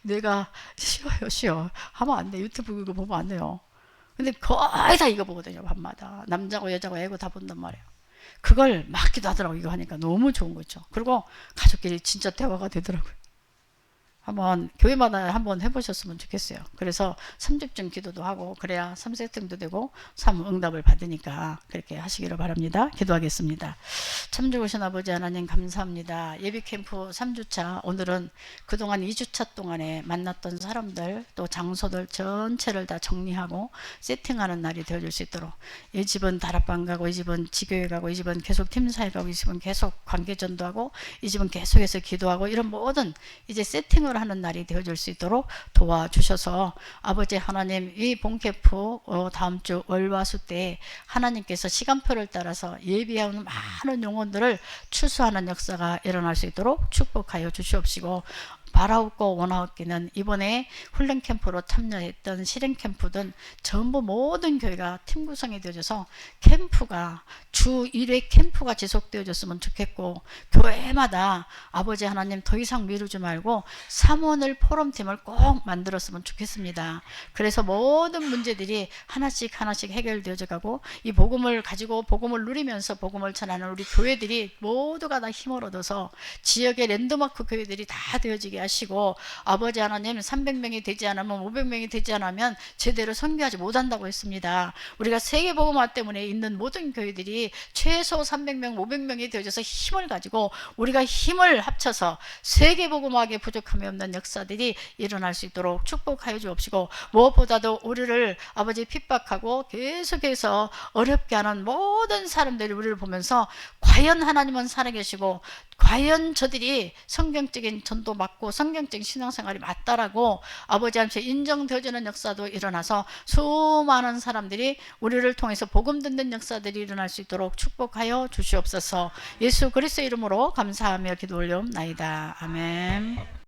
내가 쉬어요. 하면 안 돼. 유튜브 이거 보면 안 돼요. 근데 거의 다 이거 보거든요. 밤마다. 남자고 여자고 애고 다 본단 말이에요. 그걸 막기도 하더라고. 이거 하니까 너무 좋은 거죠. 그리고 가족끼리 진짜 대화가 되더라고요. 한번 교회마다 한번 해보셨으면 좋겠어요. 그래서 3집중 기도도 하고 그래야 3세팅도 되고 3응답을 받으니까 그렇게 하시기를 바랍니다. 기도하겠습니다. 참 좋으신 아버지 하나님 감사합니다. 예비캠프 3주차, 오늘은 그동안 2주차 동안에 만났던 사람들 또 장소들 전체를 다 정리하고 세팅하는 날이 되어줄 수 있도록, 이 집은 다락방 가고 이 집은 지교회 가고 이 집은 계속 팀사회 가고 이 집은 계속 관계전도 하고 이 집은 계속해서 기도하고, 이런 모든 이제 세팅을 하는 날이 되어줄 수 있도록 도와주셔서 아버지 하나님, 이 본캠프 다음 주 월화수 때 하나님께서 시간표를 따라서 예비하는 많은 영혼들을 추수하는 역사가 일어날 수 있도록 축복하여 주시옵시고, 바라옵고 원하옵기는 이번에 훈련 캠프로 참여했던 실행 캠프든 전부 모든 교회가 팀 구성이 되어져서 캠프가 주 1회 캠프가 지속되어졌으면 좋겠고, 교회마다 아버지 하나님 더 이상 미루지 말고 3원을 포럼팀을 꼭 만들었으면 좋겠습니다. 그래서 모든 문제들이 하나씩 해결되어져 가고, 이 복음을 가지고 복음을 누리면서 복음을 전하는 우리 교회들이 모두가 다 힘을 얻어서 지역의 랜드마크 교회들이 다 되어지게 하시고, 아버지 하나님 300명이 되지 않으면 500명이 되지 않으면 제대로 선교하지 못한다고 했습니다. 우리가 세계복음화 때문에 있는 모든 교회들이 최소 300명 500명이 되어져서 힘을 가지고 우리가 힘을 합쳐서 세계복음화에 부족함이 없는 역사들이 일어날 수 있도록 축복하여 주옵시고, 무엇보다도 우리를 아버지 핍박하고 계속해서 어렵게 하는 모든 사람들이 우리를 보면서 과연 하나님은 살아계시고 과연 저들이 성경적인 전도 맞고 성경적인 신앙생활이 맞다라고 아버지한테 인정되어지는 역사도 일어나서 수많은 사람들이 우리를 통해서 복음 듣는 역사들이 일어날 수 있도록 축복하여 주시옵소서. 예수 그리스도의 이름으로 감사하며 기도 올려옵나이다. 아멘.